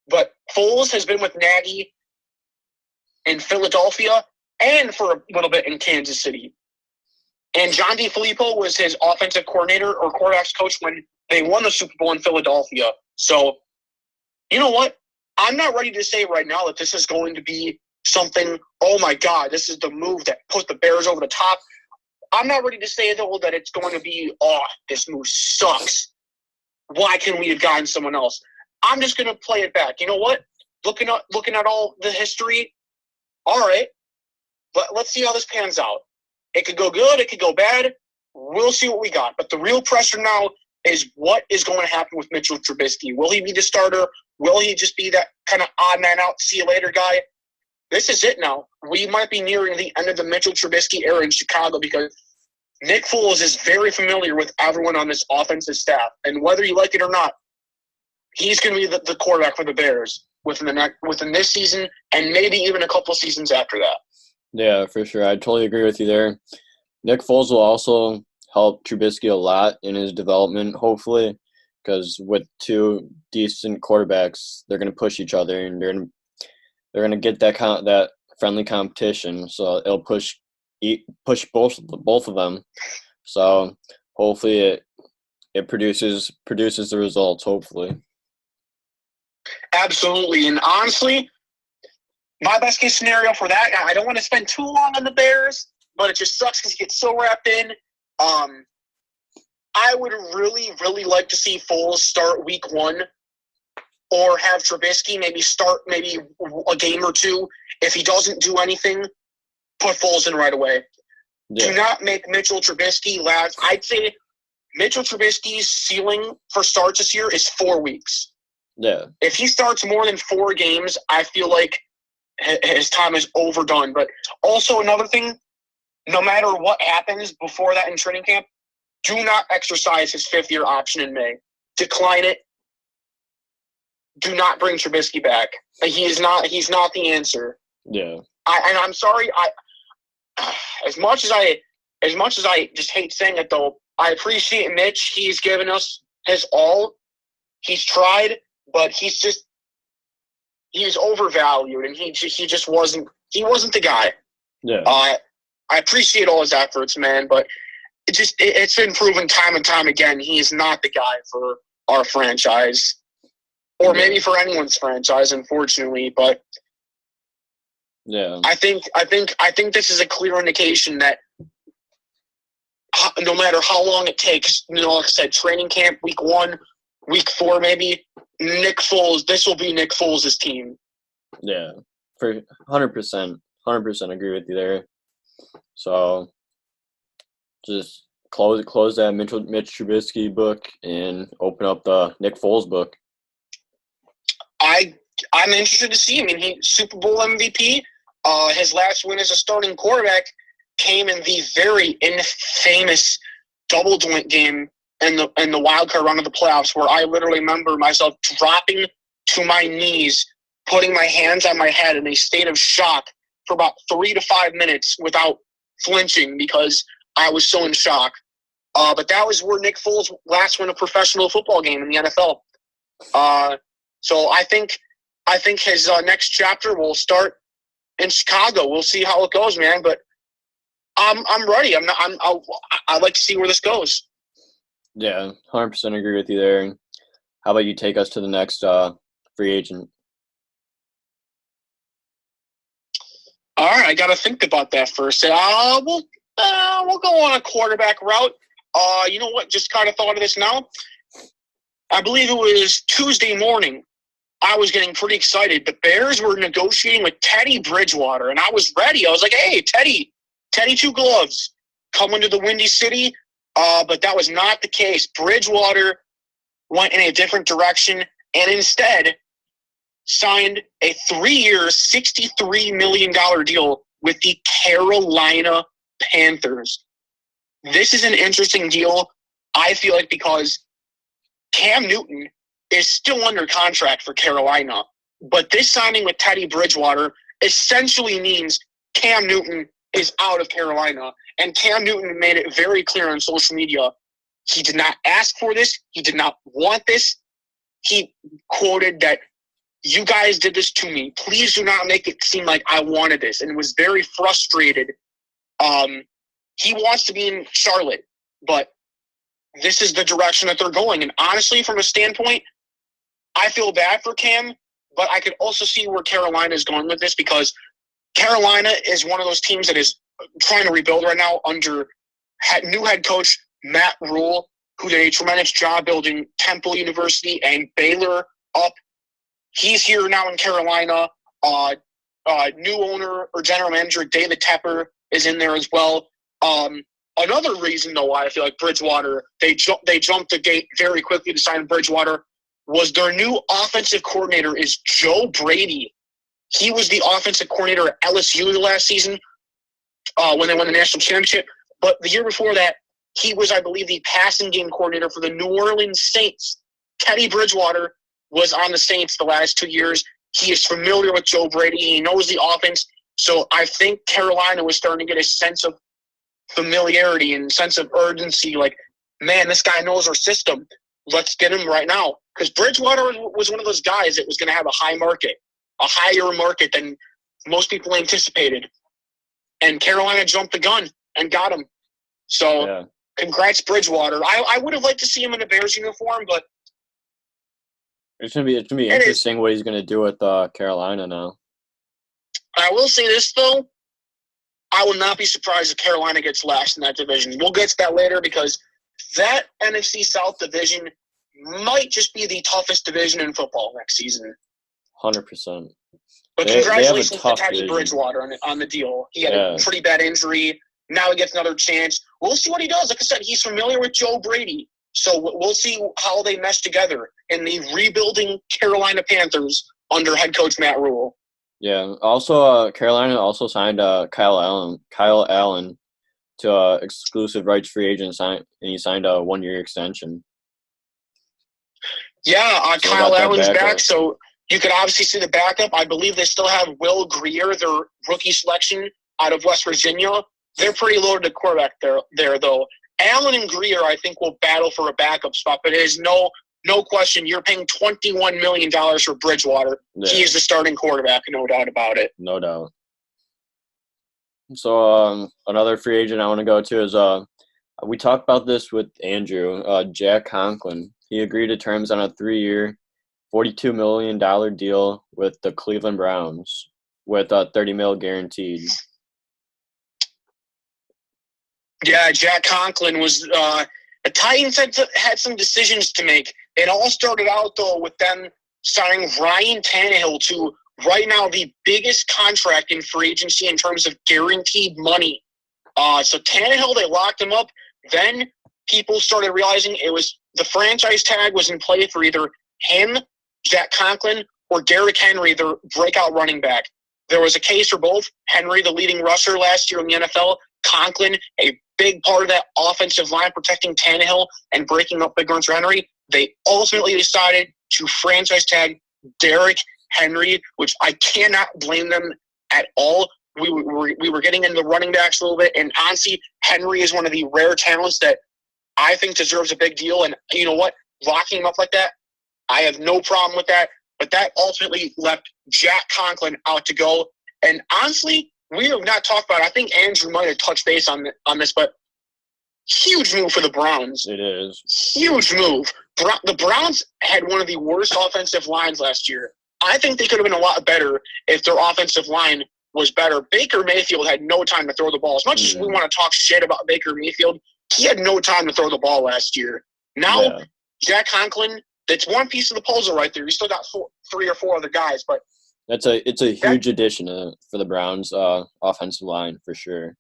But Foles has been with Nagy in Philadelphia and for a little bit in Kansas City. And John DeFilippo was his offensive coordinator or quarterbacks coach when they won the Super Bowl in Philadelphia. So, you know what? I'm not ready to say right now that this is going to be something, oh my God, this is the move that put the Bears over the top. I'm not ready to say, though, that it's going to be, oh, this move sucks. Why can't we have gotten someone else? I'm just going to play it back. You know what? Looking at all the history, all right, but let's see how this pans out. It could go good. It could go bad. We'll see what we got. But the real pressure now is what is going to happen with Mitchell Trubisky. Will he be the starter? Will he just be that kind of odd man out, see you later guy? This is it now. We might be nearing the end of the Mitchell Trubisky era in Chicago because Nick Foles is very familiar with everyone on this offensive staff. And whether you like it or not, he's going to be the quarterback for the Bears within this season and maybe even a couple seasons after that. Yeah, for sure. I totally agree with you there. Nick Foles will also help Trubisky a lot in his development, hopefully, because with 2 decent quarterbacks, they're going to push each other and they're going to get that friendly competition. So it'll push both of them. So hopefully it produces the results. Hopefully. Absolutely, and honestly, my best case scenario for that, I don't want to spend too long on the Bears, but it just sucks because you get so wrapped in. I would really, really like to see Foles start week 1 or have Trubisky maybe start a game or 2. If he doesn't do anything, put Foles in right away. Yeah. Do not make Mitchell Trubisky last. I'd say Mitchell Trubisky's ceiling for starts this year is 4 weeks. Yeah. If he starts more than 4 games, I feel like his time is overdone. But also another thing, no matter what happens before that in training camp, do not exercise his fifth-year option in May. Decline it. Do not bring Trubisky back. He's not the answer. Yeah. And I'm sorry. As much as I just hate saying it, though, I appreciate Mitch. He's given us his all. He's tried, but he's overvalued, and he just wasn't the guy. Yeah. I appreciate all his efforts, man, but it's been proven time and time again he is not the guy for our franchise, or maybe for anyone's franchise, unfortunately. But yeah, I think this is a clear indication that no matter how long it takes, like I said, training camp, week 1, week 4, maybe Nick Foles. This will be Nick Foles' team. Yeah, for 100% agree with you there. So just close that Mitch Trubisky book and open up the Nick Foles book. I'm interested to see. I mean, he's Super Bowl MVP. His last win as a starting quarterback came in the very infamous double joint game in the wild card round of the playoffs, where I literally remember myself dropping to my knees, putting my hands on my head in a state of shock for about 3 to 5 minutes without flinching because I was so in shock. But that was where Nick Foles last won a professional football game in the NFL. So I think his next chapter will start in Chicago. We'll see how it goes, man. But I'm ready. I'd like to see where this goes. Yeah, 100% agree with you there. How about you take us to the next free agent? All right, I got to think about that first. We'll go on a quarterback route. You know what? Just kind of thought of this now. I believe it was Tuesday morning. I was getting pretty excited. The Bears were negotiating with Teddy Bridgewater, and I was ready. I was like, hey, Teddy Two Gloves, coming to the Windy City. But that was not the case. Bridgewater went in a different direction and instead signed a 3-year, $63 million deal with the Carolina Panthers. This is an interesting deal, I feel like, because Cam Newton is still under contract for Carolina. But this signing with Teddy Bridgewater essentially means Cam Newton is out of Carolina. And Cam Newton made it very clear on social media. He did not ask for this. He did not want this. He quoted that, "You guys did this to me. Please do not make it seem like I wanted this," and was very frustrated. He wants to be in Charlotte, but this is the direction that they're going. And honestly, from a standpoint, I feel bad for Cam, but I could also see where Carolina is going with this, because Carolina is one of those teams that is trying to rebuild right now under new head coach Matt Rule, who did a tremendous job building Temple University and Baylor up. He's here now in Carolina. New owner or general manager David Tepper is in there as well. Another reason, though, why I feel like Bridgewater, they jumped the gate very quickly to sign Bridgewater, was their new offensive coordinator is Joe Brady. He was the offensive coordinator at LSU last season when they won the national championship. But the year before that, he was, I believe, the passing game coordinator for the New Orleans Saints. Teddy Bridgewater was on the Saints the last 2 years. He is familiar with Joe Brady. He knows the offense. So I think Carolina was starting to get a sense of familiarity and sense of urgency. Like, man, this guy knows our system. Let's get him right now. Because Bridgewater was one of those guys that was going to have a high market, a higher market than most people anticipated. And Carolina jumped the gun and got him. So Yeah. Congrats, Bridgewater. I would have liked to see him in a Bears uniform, but It's gonna be interesting what he's gonna do with Carolina now. I will say this, though. I will not be surprised if Carolina gets last in that division. We'll get to that later, because that NFC South division might just be the toughest division in football next season. 100%. But They have a congratulations to tough Teddy division. Bridgewater on the deal. He had Yeah. a pretty bad injury. Now he gets another chance. We'll see what he does. Like I said, he's familiar with Joe Brady. So we'll see how they mesh together in the rebuilding Carolina Panthers under head coach Matt Rule. Yeah. Also, Carolina also signed Kyle Allen to exclusive rights free agent, and he signed a 1-year extension. Yeah, So Kyle got that Allen's back, backup. so you could obviously see the backup. I believe they still have Will Greer, their rookie selection out of West Virginia. They're pretty loaded at quarterback there though. Allen and Greer, I think, will battle for a backup spot, but it is no question. You're paying $21 million for Bridgewater. Yeah. He is the starting quarterback, no doubt about it. No doubt. So another free agent I want to go to is we talked about this with Andrew, Jack Conklin. He agreed to terms on a 3-year, $42 million deal with the Cleveland Browns with $30 million guaranteed. Yeah, Jack Conklin was the Titans had some decisions to make. It all started out, though, with them signing Ryan Tannehill to right now the biggest contract in free agency in terms of guaranteed money. So Tannehill, they locked him up. Then people started realizing it was the franchise tag was in play for either him, Jack Conklin, or Derrick Henry, their breakout running back. There was a case for both. Henry, the leading rusher last year in the NFL. Conklin, a big part of that offensive line protecting Tannehill and breaking up big runs for Henry. They ultimately decided to franchise tag Derrick Henry, which I cannot blame them at all. We were getting into the running backs a little bit, and honestly, Henry is one of the rare talents that I think deserves a big deal. And you know what? Locking him up like that, I have no problem with that. But that ultimately left Jack Conklin out to go. And honestly, we have not talked about it. I think Andrew might have touched base on this, but huge move for the Browns. It is. Huge move. The Browns had one of the worst offensive lines last year. I think they could have been a lot better if their offensive line was better. Baker Mayfield had no time to throw the ball. As much as we want to talk shit about Baker Mayfield, he had no time to throw the ball last year. Now, Jack Conklin, that's one piece of the puzzle right there. You still got 3 or 4 other guys, but it's a huge addition for the Browns offensive line for sure.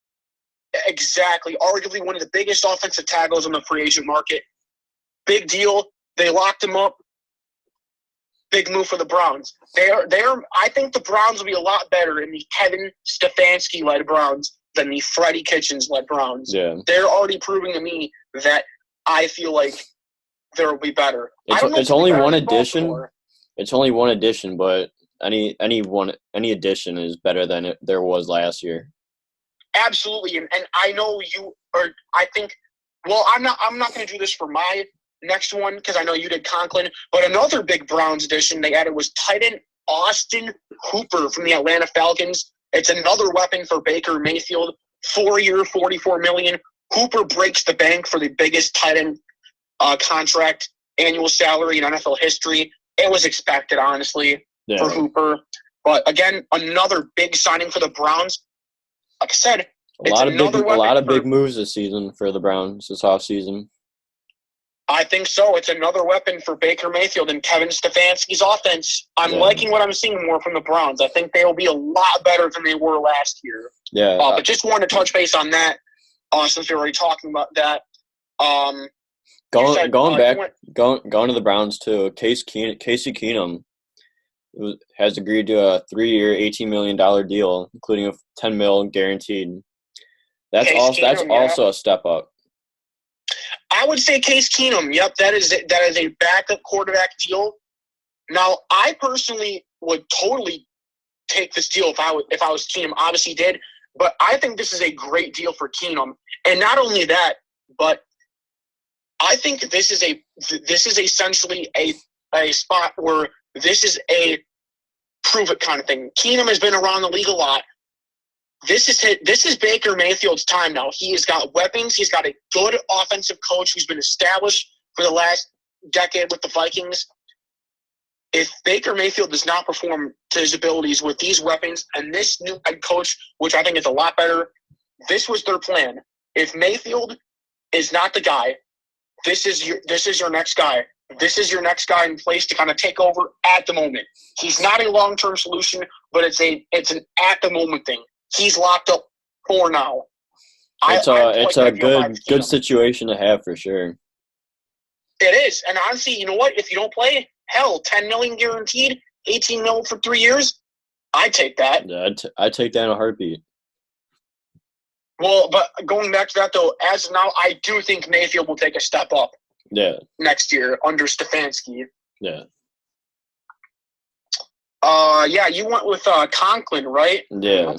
Exactly. Arguably one of the biggest offensive tackles on the free agent market. Big deal. They locked him up. Big move for the Browns. I think the Browns will be a lot better in the Kevin Stefanski-led Browns than the Freddie Kitchens-led Browns. Yeah. They're already proving to me that I feel like they'll be better. It's only one addition. It's only one addition, but any addition is better than there was last year. Absolutely, and I know you are. I think. Well, I'm not going to do this for my next one because I know you did Conklin. But another big Browns addition they added was tight end Austin Hooper from the Atlanta Falcons. It's another weapon for Baker Mayfield. 4-year, $44 million. Hooper breaks the bank for the biggest tight end contract annual salary in NFL history. It was expected, honestly, for Hooper. But again, another big signing for the Browns. Like I said, a lot of big moves this season for the Browns this offseason. I think so. It's another weapon for Baker Mayfield and Kevin Stefanski's offense. I'm liking what I'm seeing more from the Browns. I think they'll be a lot better than they were last year. Yeah. But just wanted to touch base on that since we're already talking about that. Going to the Browns too. Casey Keenum has agreed to a 3-year, $18 million deal, including a $10 million guaranteed. That's also a step up. I would say Case Keenum. Yep, that is a backup quarterback deal. Now, I personally would totally take this deal if I was Keenum. Obviously, did, but I think this is a great deal for Keenum. And not only that, but I think this is essentially a spot where this is a prove it kind of thing. Keenum has been around the league a lot. This is Baker Mayfield's time now. He has got weapons. He's got a good offensive coach who's been established for the last decade with the Vikings. If Baker Mayfield does not perform to his abilities with these weapons and this new head coach, which I think is a lot better, this was their plan. If Mayfield is not the guy, this is your next guy. This is your next guy in place to kind of take over at the moment. He's not a long-term solution, but it's an at the moment thing. He's locked up for now. It's a good situation to have for sure. It is, and honestly, you know what? If you don't play, hell, $10 million guaranteed, $18 million for 3 years, I'd take that. Yeah, I'd take that in a heartbeat. Well, but going back to that, though, as of now, I do think Mayfield will take a step up next year under Stefanski. Yeah. Yeah, you went with Conklin, right? Yeah.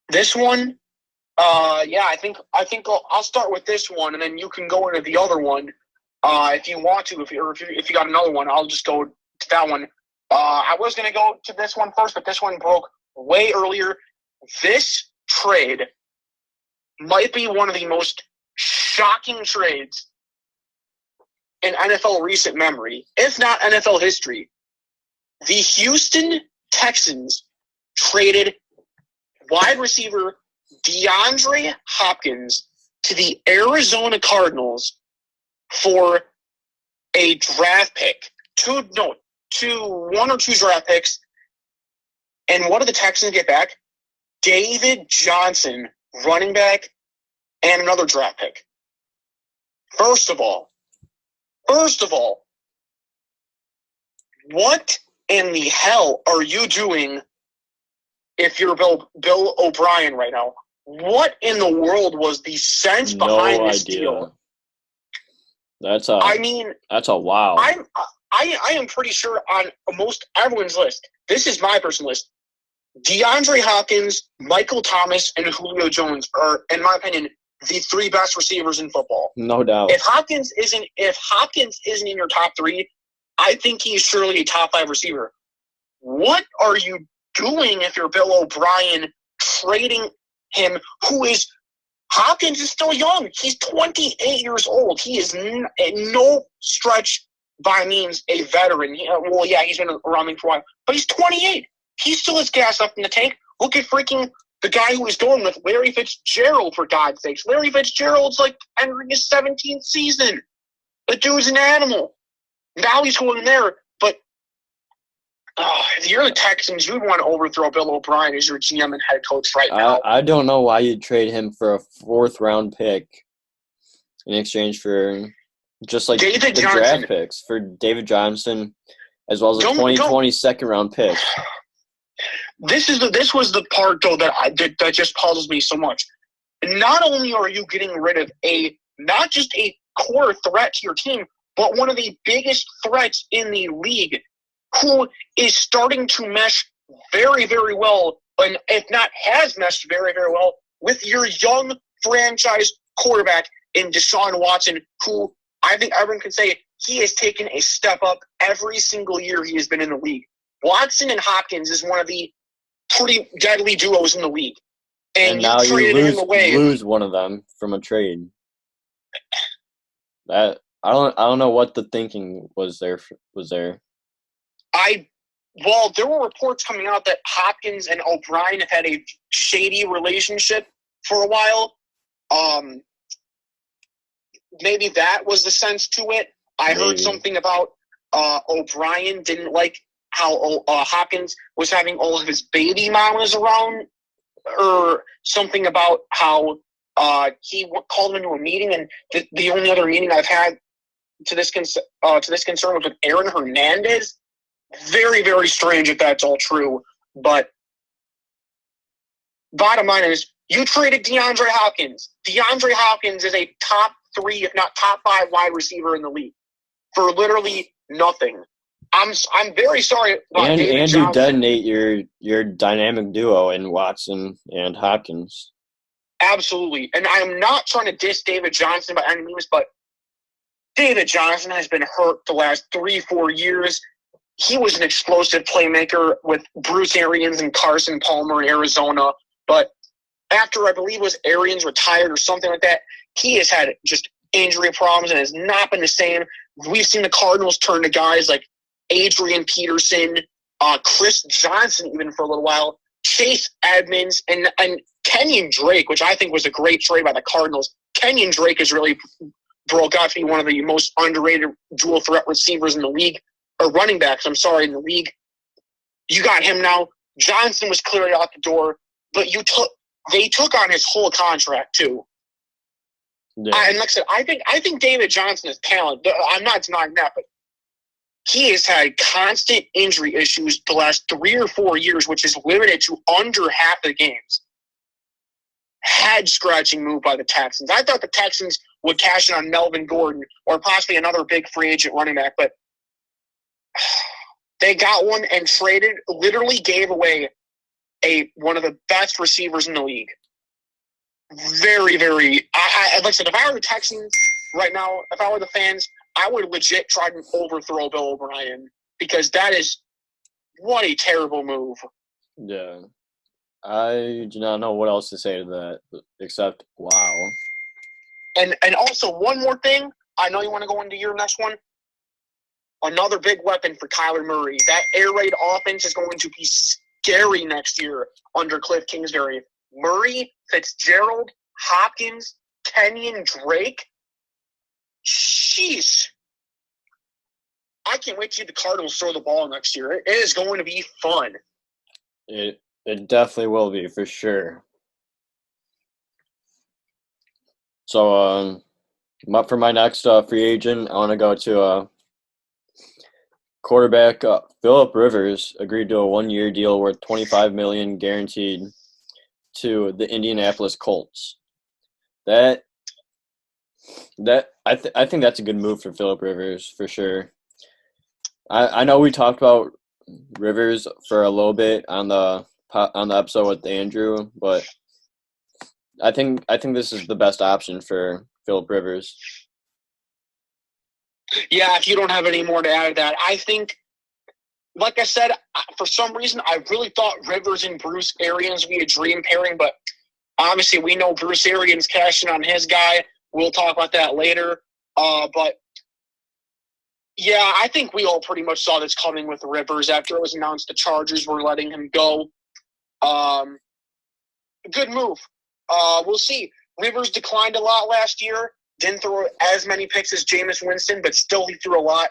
This one, yeah, I think I'll start with this one, and then you can go into the other one if you want to. If you got another one, I'll just go to that one. I was gonna go to this one first, but this one broke way earlier. This trade might be one of the most shocking trades in NFL recent memory, if not NFL history. The Houston Texans traded wide receiver DeAndre Hopkins to the Arizona Cardinals for a draft pick. One or two draft picks. And what did the Texans get back? David Johnson, running back, and another draft pick. First of all, what in the hell are you doing if you're Bill O'Brien right now? What in the world was the sense behind this deal? That's a wow. I am pretty sure on most everyone's list, this is my personal list, DeAndre Hopkins, Michael Thomas, and Julio Jones are, in my opinion, the three best receivers in football. No doubt. If Hopkins isn't in your top three, I think he's surely a top 5 receiver. What are you doing if you're Bill O'Brien trading him? Hopkins is still young. He's 28 years old. He is no stretch by means a veteran. He's been around me for a while, but he's 28. He still has gas left in the tank. Look at freaking the guy who he's going with, Larry Fitzgerald, for God's sakes. Larry Fitzgerald's like entering his 17th season. The dude's an animal. Now he's going there, but if you're the Texans, you would want to overthrow Bill O'Brien as your GM and head coach right now. I don't know why you'd trade him for a 4th-round pick in exchange for just like the draft picks for David Johnson, as well as a 2020 second-round pick. This was the part, though, that just puzzles me so much. Not only are you getting rid of not just a core threat to your team, but one of the biggest threats in the league, who is starting to mesh very, very well, and if not has meshed very, very well, with your young franchise quarterback in Deshaun Watson, who I think everyone can say he has taken a step up every single year he has been in the league. Watson and Hopkins is one of the pretty deadly duos in the league. And now you away. lose one of them from a trade. That I don't know what the thinking was there. There were reports coming out that Hopkins and O'Brien have had a shady relationship for a while. Maybe that was the sense to it. I heard something about O'Brien didn't like how Hopkins was having all of his baby mamas around, or something about how he called him into a meeting, and the only other meeting I've had to this concern was with Aaron Hernandez. Very, very strange if that's all true. But bottom line is, you traded DeAndre Hopkins. DeAndre Hopkins is a top 3, if not top 5 wide receiver in the league for literally nothing. I'm very sorry about and David Johnson. You detonate your dynamic duo in Watson and Hopkins. Absolutely. And I am not trying to diss David Johnson by any means, but David Johnson has been hurt the last 3-4 years. He was an explosive playmaker with Bruce Arians and Carson Palmer in Arizona. But after, I believe it was Arians retired or something like that, he has had just injury problems and has not been the same. We've seen the Cardinals turn to guys like Adrian Peterson, Chris Johnson even for a little while, Chase Edmonds, and Kenyon Drake, which I think was a great trade by the Cardinals. Kenyon Drake has really broke out to be one of the most underrated dual threat receivers in the league, or running backs, in the league. You got him now. Johnson was clearly out the door, but they took on his whole contract too. Yeah. And like I said, I think David Johnson is talented. I'm not denying that, but he has had constant injury issues the last 3 or 4 years, which is limited to under half the games. Head-scratching move by the Texans. I thought the Texans would cash in on Melvin Gordon or possibly another big free agent running back, but they got one and traded, literally gave away one of the best receivers in the league. Very, very. Like I said, if I were the Texans right now, if I were the fans, I would legit try to overthrow Bill O'Brien because that is what a terrible move. Yeah. I do not know what else to say to that except wow. And also one more thing. I know you want to go into your next one. Another big weapon for Kyler Murray. That air raid offense is going to be scary next year under Cliff Kingsbury. Murray, Fitzgerald, Hopkins, Kenyon Drake. Jeez. I can't wait to see the Cardinals throw the ball next year. It is going to be fun. It definitely will be, for sure. So, for my next free agent, I want to go to quarterback Phillip Rivers agreed to a 1-year deal worth $25 million guaranteed to the Indianapolis Colts. I think that's a good move for Phillip Rivers, for sure. I know we talked about Rivers for a little bit on the episode with Andrew, but I think this is the best option for Phillip Rivers. Yeah, if you don't have any more to add to that, I think, like I said, for some reason, I really thought Rivers and Bruce Arians would be a dream pairing, but obviously we know Bruce Arians cashing on his guy. We'll talk about that later. But, yeah, I think we all pretty much saw this coming with Rivers after it was announced the Chargers were letting him go. Good move. We'll see. Rivers declined a lot last year. Didn't throw as many picks as Jameis Winston, but still he threw a lot.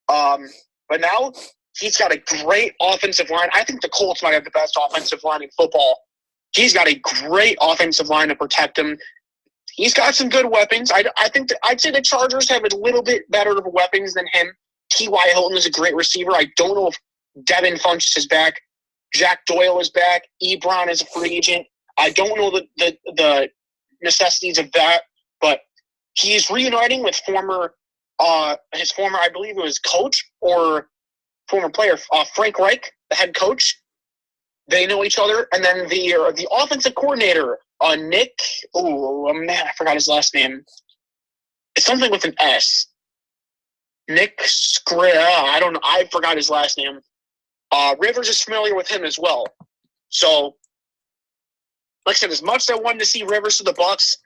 But now he's got a great offensive line. I think the Colts might have the best offensive line in football. He's got a great offensive line to protect him. He's got some good weapons. I'd say the Chargers have a little bit better of weapons than him. T.Y. Hilton is a great receiver. I don't know if Devin Funchess is back. Jack Doyle is back. Ebron is a free agent. I don't know the necessities of that, but he's reuniting with his former, I believe it was coach or former player, Frank Reich, the head coach. They know each other. And then the offensive coordinator, Nick, I forgot his last name. It's something with an S. Nick I don't know. I forgot his last name. Rivers is familiar with him as well. So, like I said, as much as I wanted to see Rivers to the Bucs,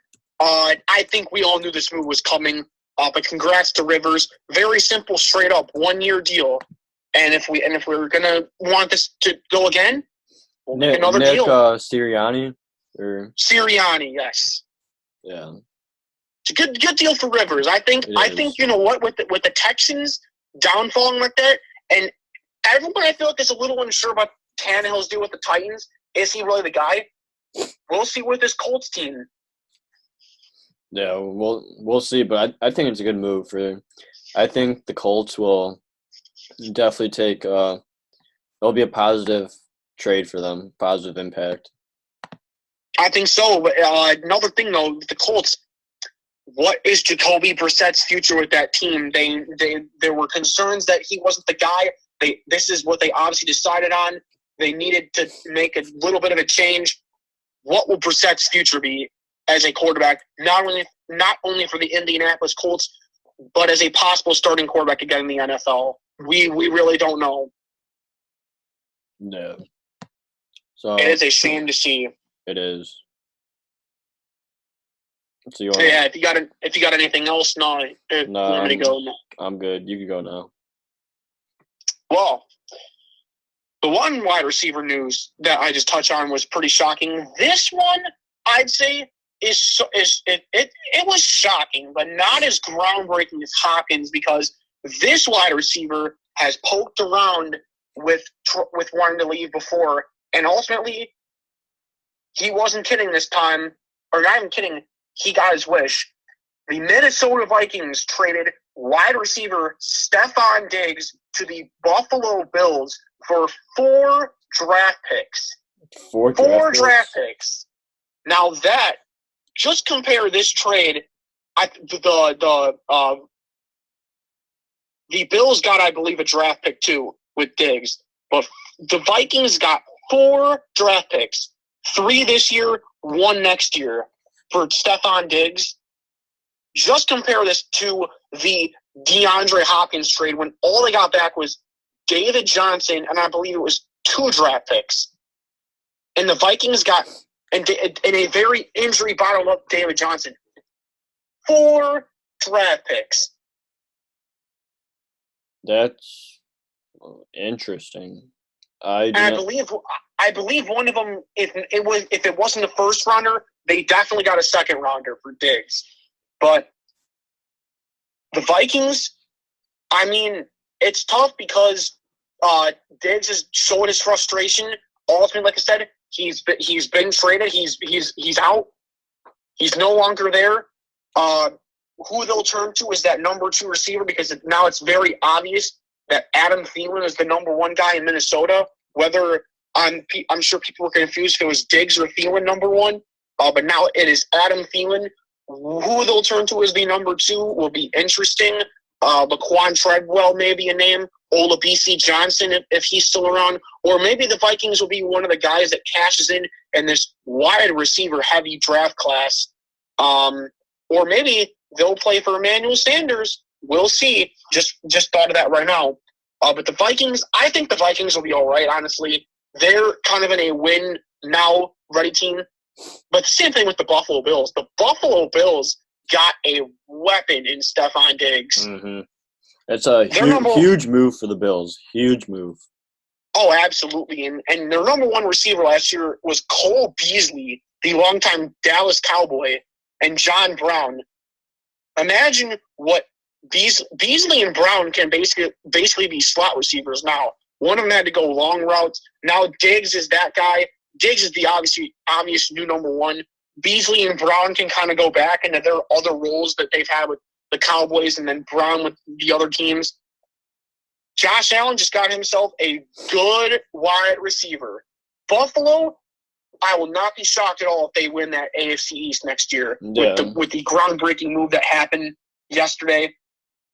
I think we all knew this move was coming. But congrats to Rivers. Very simple, straight up 1-year deal. And if we're gonna want this to go again, we'll make another deal. Sirianni Sirianni, yes. Yeah. It's a good deal for Rivers. I think you know what, with the Texans downfalling like that, and everyone I feel like is a little unsure about Tannehill's deal with the Titans. Is he really the guy? We'll see with this Colts team. Yeah, we'll see, but I think it's a good move I think the Colts will definitely take it'll be a positive trade for them, positive impact. I think so. But another thing though, the Colts, what is Jacoby Brissett's future with that team? There were concerns that he wasn't the guy. This is what they obviously decided on. They needed to make a little bit of a change. What will Brissett's future be as a quarterback? Not only for the Indianapolis Colts, but as a possible starting quarterback again in the NFL. We really don't know. No. So it is a shame to see. It is. So if you got anything else, no, you want me to go? No. I'm good. You can go now. Well, the one wide receiver news that I just touched on was pretty shocking. This one, I'd say, it was shocking, but not as groundbreaking as Hopkins, because this wide receiver has poked around with wanting to leave before, and ultimately he wasn't kidding this time, or not even kidding. He got his wish. The Minnesota Vikings traded wide receiver Stephon Diggs to the Buffalo Bills for 4 draft picks. 4 draft picks. Now that, just compare this trade. The Bills got, I believe, a draft pick too with Diggs, but the Vikings got 4 draft picks, 3 this year, 1 next year for Stephon Diggs. Just compare this to the DeAndre Hopkins trade when all they got back was David Johnson, and I believe it was 2 draft picks. And the Vikings got, in a very injury bottled up David Johnson, 4 draft picks. That's interesting. I believe one of them, if it wasn't a first rounder, they definitely got a second rounder for Diggs. But the Vikings, I mean, it's tough because Diggs is showing his frustration. Ultimately, like I said, he's been traded. He's out. He's no longer there. Who they'll turn to is that number 2 receiver, because now it's very obvious that Adam Thielen is the number 1 guy in Minnesota. Whether I'm sure people were confused if it was Diggs or Thielen number 1, but now it is Adam Thielen. Who they'll turn to as the number 2 will be interesting. Laquan Treadwell may be a name. Olabisi Johnson if he's still around. Or maybe the Vikings will be one of the guys that cashes in this wide receiver heavy draft class. Or maybe they'll play for Emmanuel Sanders. We'll see. Just thought of that right now. But the Vikings, I think the Vikings will be all right, honestly. They're kind of in a win-now-ready team. But same thing with the Buffalo Bills. The Buffalo Bills got a weapon in Stephon Diggs. Mm-hmm. It's a huge move for the Bills. Huge move. Oh, absolutely. And their number 1 receiver last year was Cole Beasley, the longtime Dallas Cowboy, and John Brown. Imagine what Beasley and Brown can basically be slot receivers now. One of them had to go long routes. Now Diggs is that guy. Diggs is the obvious new number 1. Beasley and Brown can kind of go back into their other roles that they've had with the Cowboys and then Brown with the other teams. Josh Allen just got himself a good wide receiver. Buffalo, I will not be shocked at all if they win that AFC East next year with the groundbreaking move that happened yesterday.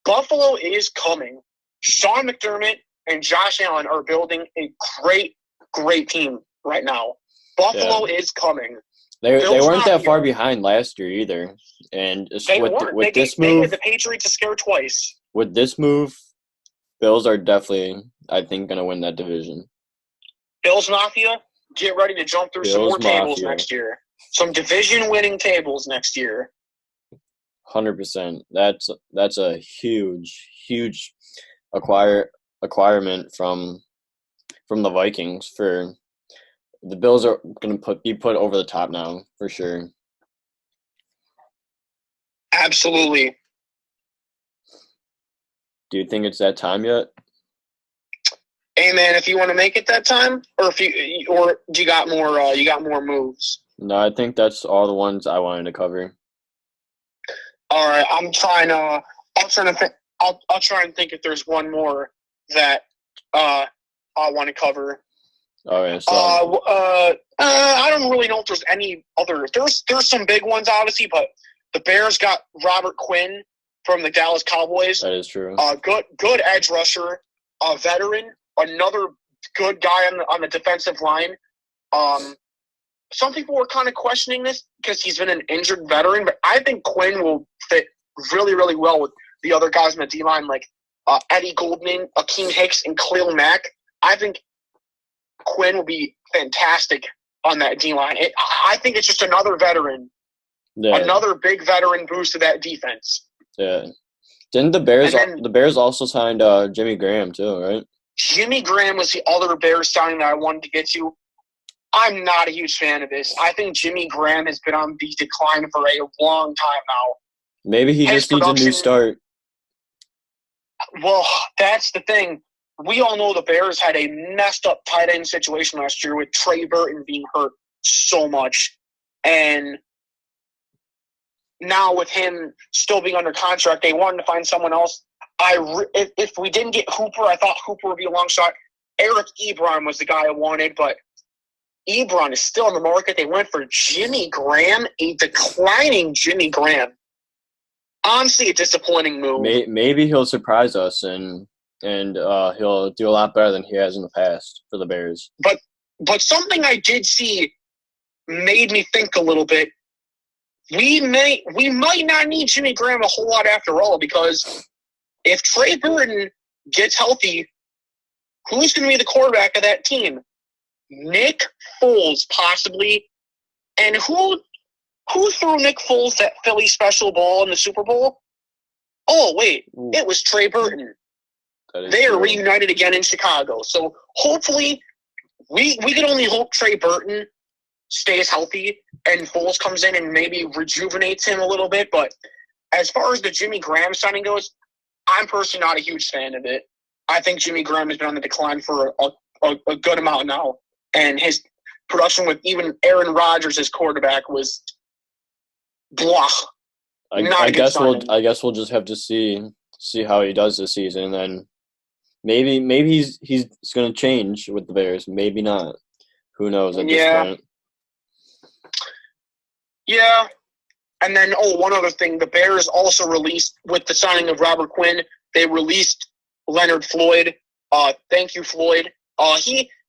Buffalo is coming. Sean McDermott and Josh Allen are building a great team right now. Buffalo is coming. They weren't that far behind last year either. And with this move, they had the Patriots to scare twice. With this move, Bills are definitely, I think, going to win that division. Bills Mafia, get ready to jump through some more tables next year. Some division-winning tables next year. 100%. That's a huge acquirement from the Vikings. For the Bills are going to be put over the top now for sure. Absolutely. Do you think it's that time yet? Hey man, if you want to make it that time, or do you got more? You got more moves? No, I think that's all the ones I wanted to cover. All right, I'll try and think if there's one more that I want to cover. All right. So. I don't really know if there's any other. There's some big ones obviously, but the Bears got Robert Quinn from the Dallas Cowboys. That is true. Good edge rusher, a veteran, another good guy on the defensive line. Some people were kind of questioning this because he's been an injured veteran, but I think Quinn will fit really, really well with the other guys on the D-line like Eddie Goldman, Akeem Hicks, and Khalil Mack. I think Quinn will be fantastic on that D-line. I think it's just another veteran, another big veteran boost to that defense. Yeah. Didn't the Bears also signed Jimmy Graham too, right? Jimmy Graham was the other Bears signing that I wanted to get to. I'm not a huge fan of this. I think Jimmy Graham has been on the decline for a long time now. Maybe he just needs a new start. Well, that's the thing. We all know the Bears had a messed up tight end situation last year with Trey Burton being hurt so much. And now with him still being under contract, they wanted to find someone else. If we didn't get Hooper, I thought Hooper would be a long shot. Eric Ebron was the guy I wanted, but Ebron is still on the market. They went for Jimmy Graham, a declining Jimmy Graham. Honestly, a disappointing move. Maybe he'll surprise us and he'll do a lot better than he has in the past for the Bears. But something I did see made me think a little bit. We might not need Jimmy Graham a whole lot after all, because if Trey Burton gets healthy, who's going to be the quarterback of that team? Nick Foles, possibly. And who threw Nick Foles that Philly special ball in the Super Bowl? Oh, wait. Ooh. It was Trey Burton. They are reunited again in Chicago. So hopefully, we can only hope Trey Burton stays healthy and Foles comes in and maybe rejuvenates him a little bit. But as far as the Jimmy Graham signing goes, I'm personally not a huge fan of it. I think Jimmy Graham has been on the decline for a good amount now. And his production with even Aaron Rodgers as quarterback was blah. I guess we'll just have to see how he does this season, and then maybe he's going to change with the Bears. Maybe not. Who knows at this point? Yeah. And then, one other thing. The Bears also released, with the signing of Robert Quinn, they released Leonard Floyd. Thank you, Floyd.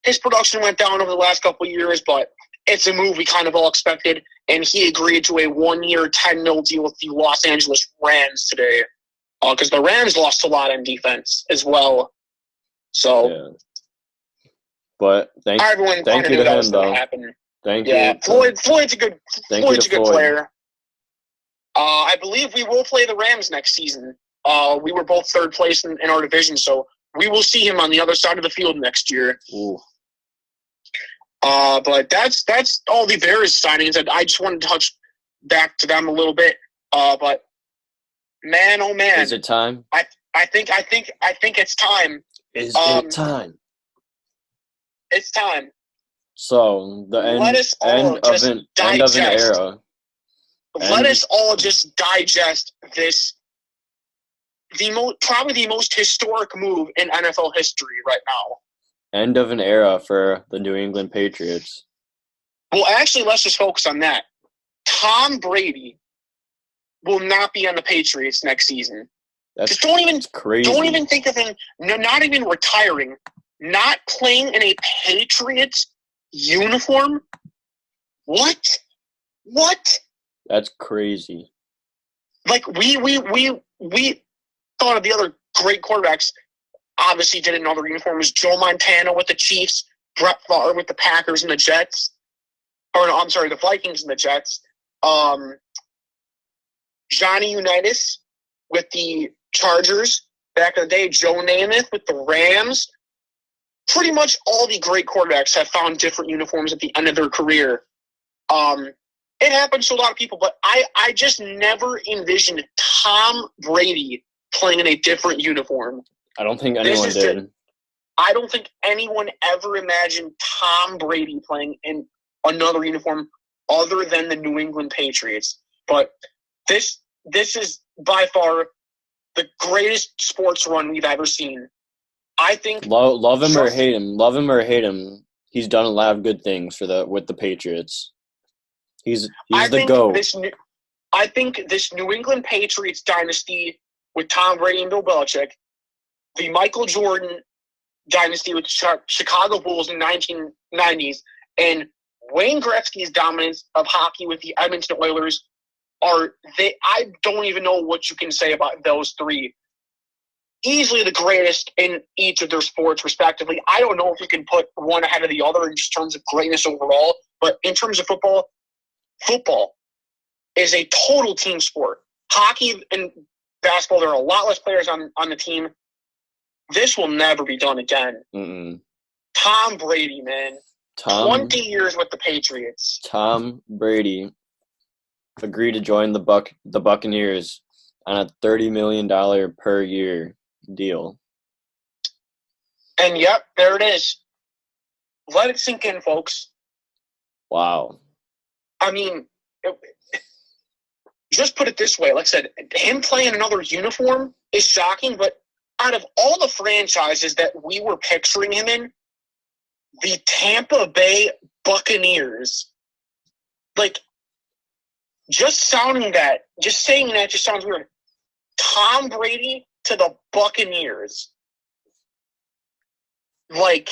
His production went down over the last couple of years, but it's a move we kind of all expected, and he agreed to a 1-year, $10 million deal with the Los Angeles Rams today, because the Rams lost a lot on defense as well. So, yeah. But thank everyone you knew to that him, was going though. to happen. Thank yeah, you. Floyd's a good Floyd. player. I believe we will play the Rams next season. We were both third place in our division, so we will see him on the other side of the field next year. Ooh. But that's all the Bears signings. I just wanted to touch back to them a little bit. But man, oh man, is it time? I think it's time. Is it time? It's time. So the end of an era. Let us all just digest this. Probably the most historic move in NFL history right now. End of an era for the New England Patriots. Well, actually, let's just focus on that. Tom Brady will not be on the Patriots next season. That's crazy. Don't even think of him. No, not even retiring. Not playing in a Patriots uniform. What? That's crazy. Like we thought of the other great quarterbacks. Obviously, did in other uniforms. Joe Montana with the Chiefs, Brett Favre with the Packers and the Jets. Or no, I'm sorry, the Vikings and the Jets. Johnny Unitas with the Chargers back in the day. Joe Namath with the Rams. Pretty much all the great quarterbacks have found different uniforms at the end of their career. It happens to a lot of people, but I just never envisioned Tom Brady playing in a different uniform. I don't think anyone did. I don't think anyone ever imagined Tom Brady playing in another uniform other than the New England Patriots. But this is by far the greatest sports run we've ever seen. I think love him or hate him, he's done a lot of good things with the Patriots. He's the GOAT. I think this New England Patriots dynasty with Tom Brady and Bill Belichick, the Michael Jordan dynasty with the Chicago Bulls in the 1990s, and Wayne Gretzky's dominance of hockey with the Edmonton Oilers I don't even know what you can say about those three. Easily the greatest in each of their sports, respectively. I don't know if you can put one ahead of the other in just terms of greatness overall, but in terms of football is a total team sport. Hockey and basketball, there are a lot less players on the team. This will never be done again. Mm-mm. Tom Brady, man. 20 years with the Patriots. Tom Brady agreed to join the Buccaneers on a $30 million per year deal. And yep, there it is. Let it sink in, folks. Wow. I mean, just put it this way. Like I said, him playing another uniform is shocking, but out of all the franchises that we were picturing him in, the Tampa Bay Buccaneers, like, just saying that just sounds weird. Tom Brady to the Buccaneers. Like,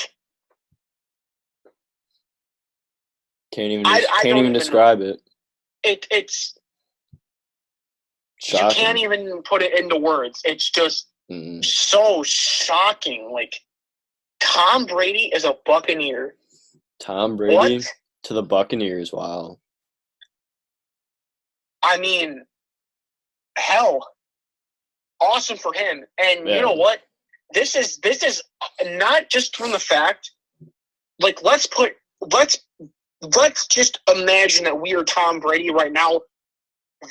can't even describe it. It's shocking. You can't even put it into words. It's just so shocking. Like, Tom Brady is a Buccaneer. Tom Brady to the Buccaneers. Wow. I mean, hell, awesome for him. And you know what? This is not just from the fact, like, let's just imagine that we are Tom Brady right now.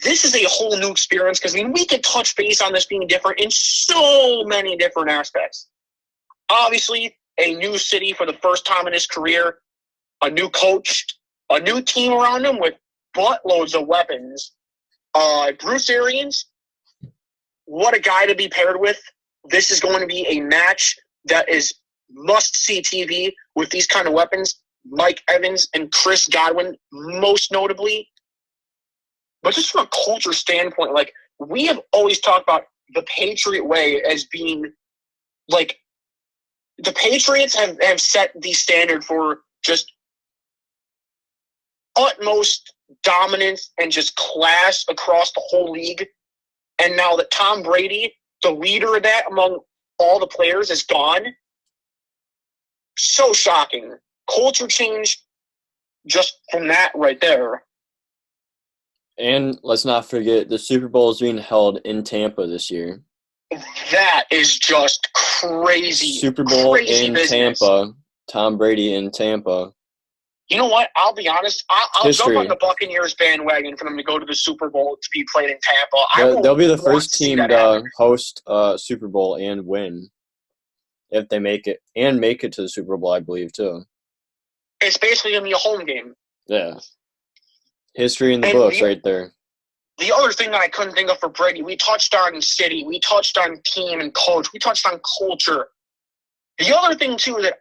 This is a whole new experience because, I mean, we could touch base on this being different in so many different aspects. Obviously, a new city for the first time in his career, a new coach, a new team around him with buttloads of weapons. Bruce Arians, what a guy to be paired with. This is going to be a match that is must-see TV with these kind of weapons. Mike Evans and Chris Godwin, most notably. But just from a culture standpoint, like, we have always talked about the Patriot way as being, like, the Patriots have set the standard for just utmost dominance and just class across the whole league. And now that Tom Brady, the leader of that among all the players, is gone, so shocking. Culture change just from that right there. And let's not forget, the Super Bowl is being held in Tampa this year. That is just crazy. Super Bowl in business. Tampa. Tom Brady in Tampa. You know what? I'll be honest. I'll jump on the Buccaneers bandwagon for them to go to the Super Bowl to be played in Tampa. They'll be the first team to host Super Bowl and win if they make it. And make it to the Super Bowl, I believe, too. It's basically going to be a home game. Yeah. History in the books right there. The other thing that I couldn't think of for Brady, we touched on city, we touched on team and coach, we touched on culture. The other thing, too, that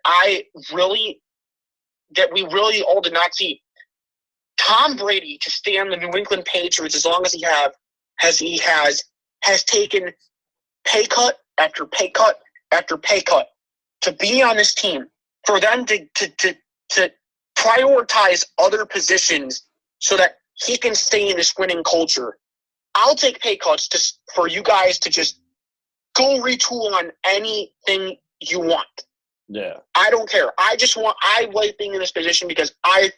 we really all did not see, Tom Brady to stay on the New England Patriots as long as he has taken pay cut after pay cut after pay cut to be on this team, for them to prioritize other positions so that he can stay in this winning culture. I'll take pay cuts for you guys to just go retool on anything you want. Yeah. I don't care. I like being in this position because I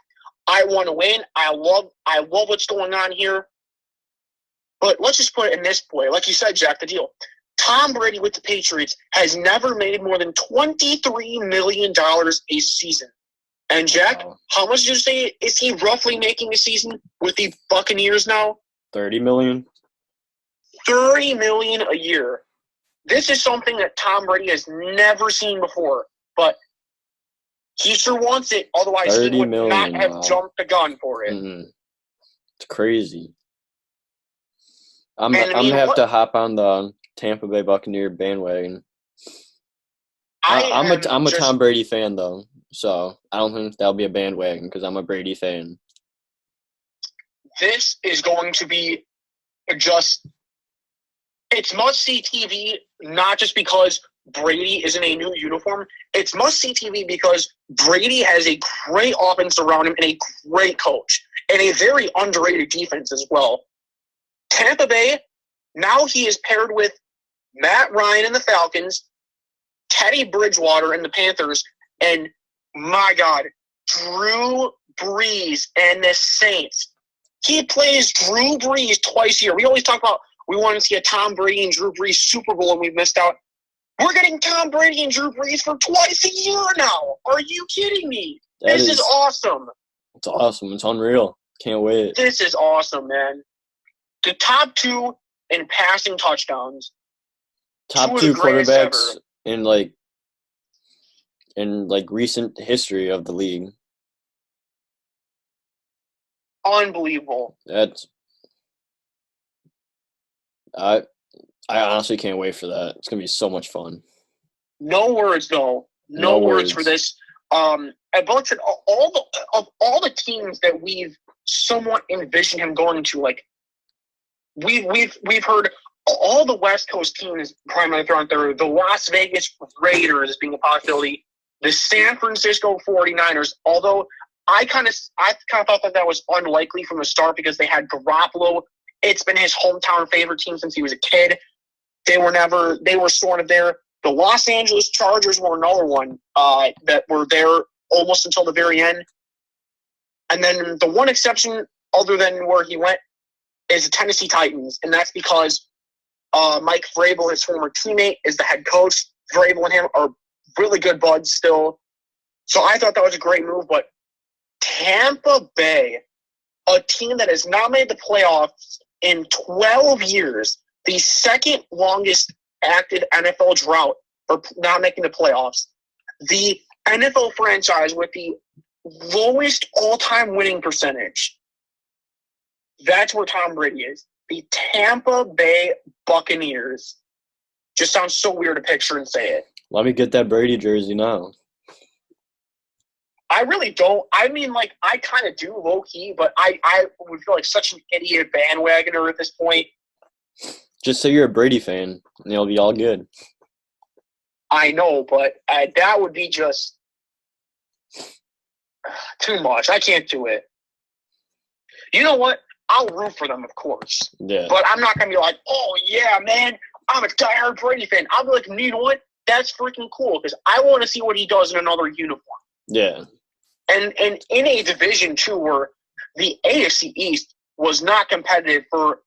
want to win. I love what's going on here. But let's just put it in this way. Like you said, Jack, the deal. Tom Brady with the Patriots has never made more than $23 million a season. And Jack, How much did you say is he roughly making a season with the Buccaneers now? $30 million. $30 million a year. This is something that Tom Brady has never seen before, but he sure wants it. Otherwise, he would not have jumped the gun for it. Mm-hmm. It's crazy. I'm gonna have to hop on the Tampa Bay Buccaneer bandwagon. I'm a Tom Brady fan though. So I don't think that'll be a bandwagon because I'm a Brady fan. This is going to be it's must-see TV, not just because Brady is in a new uniform. It's must-see TV because Brady has a great offense around him and a great coach and a very underrated defense as well. Tampa Bay, now he is paired with Matt Ryan and the Falcons, Teddy Bridgewater and the Panthers, and my God, Drew Brees and the Saints. He plays Drew Brees twice a year. We always talk about we want to see a Tom Brady and Drew Brees Super Bowl, and we've missed out. We're getting Tom Brady and Drew Brees for twice a year now. Are you kidding me? This is awesome. It's awesome. It's unreal. Can't wait. This is awesome, man. The top two in passing touchdowns. Top two quarterbacks in recent history of the league. Unbelievable. I I honestly can't wait for that. It's gonna be so much fun. No words, though. No No words for words. this. I both said all the teams that we've somewhat envisioned him going to, like we've heard all the West Coast teams primarily thrown out there. The Las Vegas Raiders being a possibility. The San Francisco 49ers, although I kind of thought that was unlikely from the start because they had Garoppolo. It's been his hometown favorite team since he was a kid. They were sort of there. The Los Angeles Chargers were another one that were there almost until the very end. And then the one exception, other than where he went, is the Tennessee Titans, and that's because Mike Vrabel, his former teammate, is the head coach. Vrabel and him are really good buds still. So I thought that was a great move, but Tampa Bay, a team that has not made the playoffs in 12 years, the second longest active NFL drought for not making the playoffs, the NFL franchise with the lowest all-time winning percentage. That's where Tom Brady is. The Tampa Bay Buccaneers. Just sounds so weird to picture and say it. Let me get that Brady jersey now. I really don't. I mean, like, I kind of do low-key, but I would feel like such an idiot bandwagoner at this point. Just say you're a Brady fan, and it'll be all good. I know, but that would be just too much. I can't do it. You know what? I'll root for them, of course. Yeah. But I'm not going to be like, oh, yeah, man, I'm a diehard Brady fan. I'll be like, you know what? That's freaking cool because I want to see what he does in another uniform. Yeah. And in a division, too, where the AFC East was not competitive for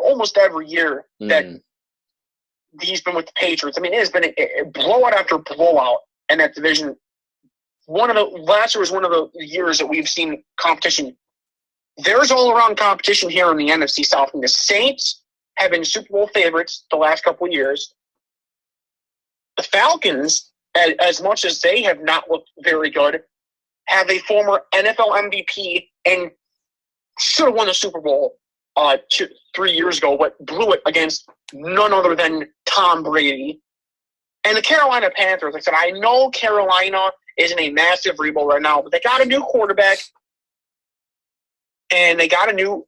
almost every year that he's been with the Patriots. I mean, it has been a blowout after blowout in that division. Last year was one of the years that we've seen competition. There's all-around competition here in the NFC South. And the Saints have been Super Bowl favorites the last couple of years. The Falcons, as much as they have not looked very good, have a former NFL MVP and should have won the Super Bowl 3 years ago, but blew it against none other than Tom Brady. And the Carolina Panthers, like I said, I know Carolina is in a massive rebuild right now, but they got a new quarterback. And they got a new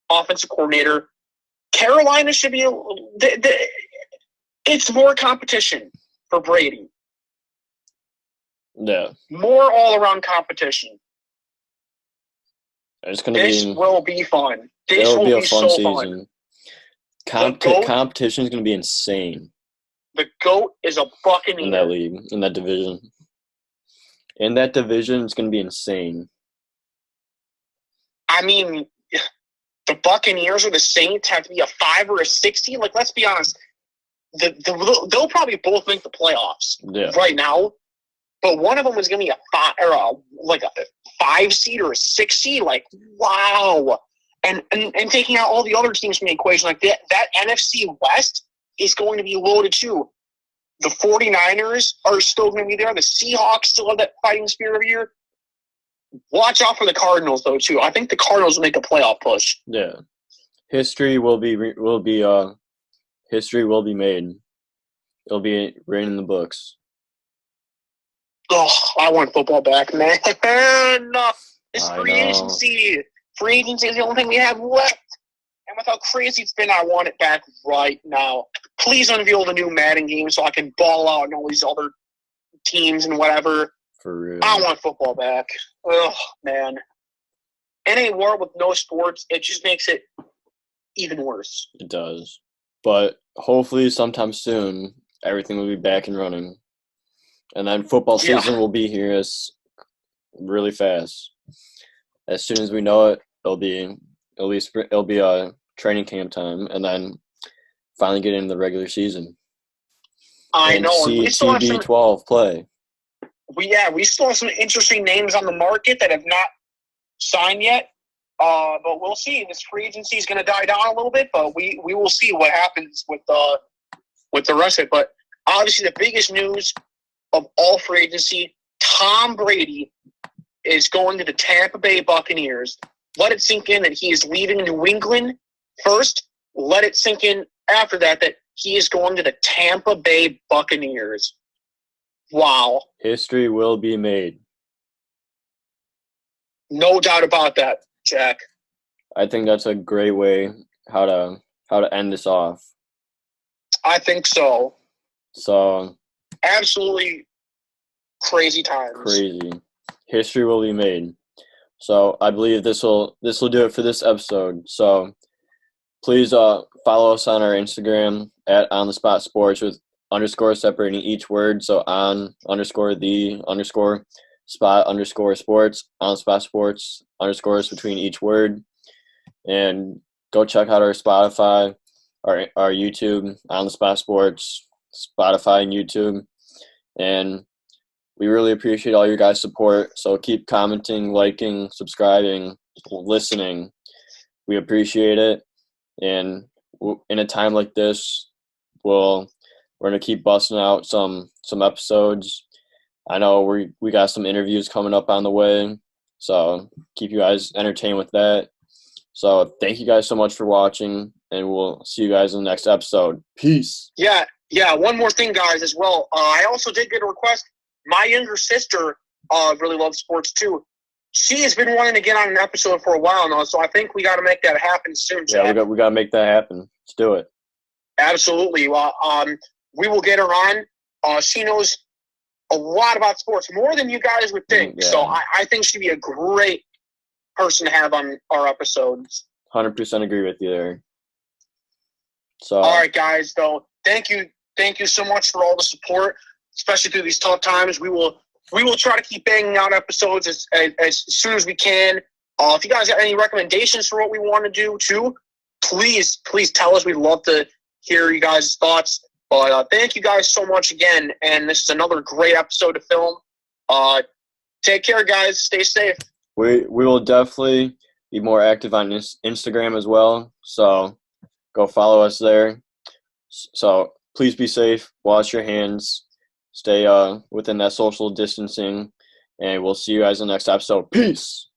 offensive coordinator. Carolina should be it's more competition for Brady. Yeah. More all-around competition. It's gonna this be. will be fun. It'll be a fun so season. Competition is gonna be insane. The GOAT is a Buccaneer in that league, in that division. In that division, it's gonna be insane. I mean, the Buccaneers or the Saints have to be a 5 or a 60. Like, let's be honest. They'll probably both make the playoffs right now, but one of them is going to be a 5 seed or a 6 seed. Like, wow! And taking out all the other teams from the equation, like that NFC West is going to be loaded too. The 49ers are still going to be there. The Seahawks still have that fighting spirit every year. Watch out for the Cardinals, though, too. I think the Cardinals will make a playoff push. Yeah, history will be made. It'll be written in the books. Oh, I want football back, man. It's free agency. Free agency is the only thing we have left. And with how crazy it's been, I want it back right now. Please unveil the new Madden game so I can ball out and all these other teams and whatever. For real. I want football back. Oh, man. In a world with no sports, it just makes it even worse. It does. But hopefully sometime soon, everything will be back and running. And then football season will be here really fast. As soon as we know it, it'll be a training camp time, and then finally get into the regular season. I know. See TB12 play. We still have some interesting names on the market that have not signed yet. But we'll see. This free agency is going to die down a little bit, but we will see what happens with the rest of it. But obviously, the biggest news of all free agency: Tom Brady is going to the Tampa Bay Buccaneers. Let it sink in that he is leaving New England first. Let it sink in after that he is going to the Tampa Bay Buccaneers. Wow. History will be made. No doubt about that, Jack. I think that's a great way how to end this off. I think so. So absolutely crazy times. Crazy. History will be made. So I believe this will do it for this episode. So please follow us on our Instagram at On the Spot Sports with underscore separating each word. So on underscore the underscore spot underscore sports, On the Spot Sports underscores between each word. And go check out our Spotify, our YouTube, On the Spot Sports, Spotify and YouTube. And we really appreciate all your guys' support. So keep commenting, liking, subscribing, listening. We appreciate it. And in a time like this, we're going to keep busting out some episodes. I know we got some interviews coming up on the way. So keep you guys entertained with that. So thank you guys so much for watching, and we'll see you guys in the next episode. Peace. Yeah. One more thing, guys, as well. I also did get a request. My younger sister really loves sports too. She has been wanting to get on an episode for a while now, so I think we got to make that happen soon. Chad. Yeah, we got to make that happen. Let's do it. Absolutely. Well, we will get her on. She knows a lot about sports, more than you guys would think. Yeah. So I think she'd be a great person to have on our episodes. 100% agree with you there. So all right, guys. So thank you so much for all the support, especially through these tough times. We will try to keep banging out episodes as soon as we can. If you guys got any recommendations for what we want to do too, please tell us. We'd love to hear you guys' thoughts. But thank you guys so much again, and this is another great episode to film. Take care, guys. Stay safe. We will definitely be more active on Instagram as well. So go follow us there. So please be safe. Wash your hands. Stay within that social distancing. And we'll see you guys in the next episode. Peace.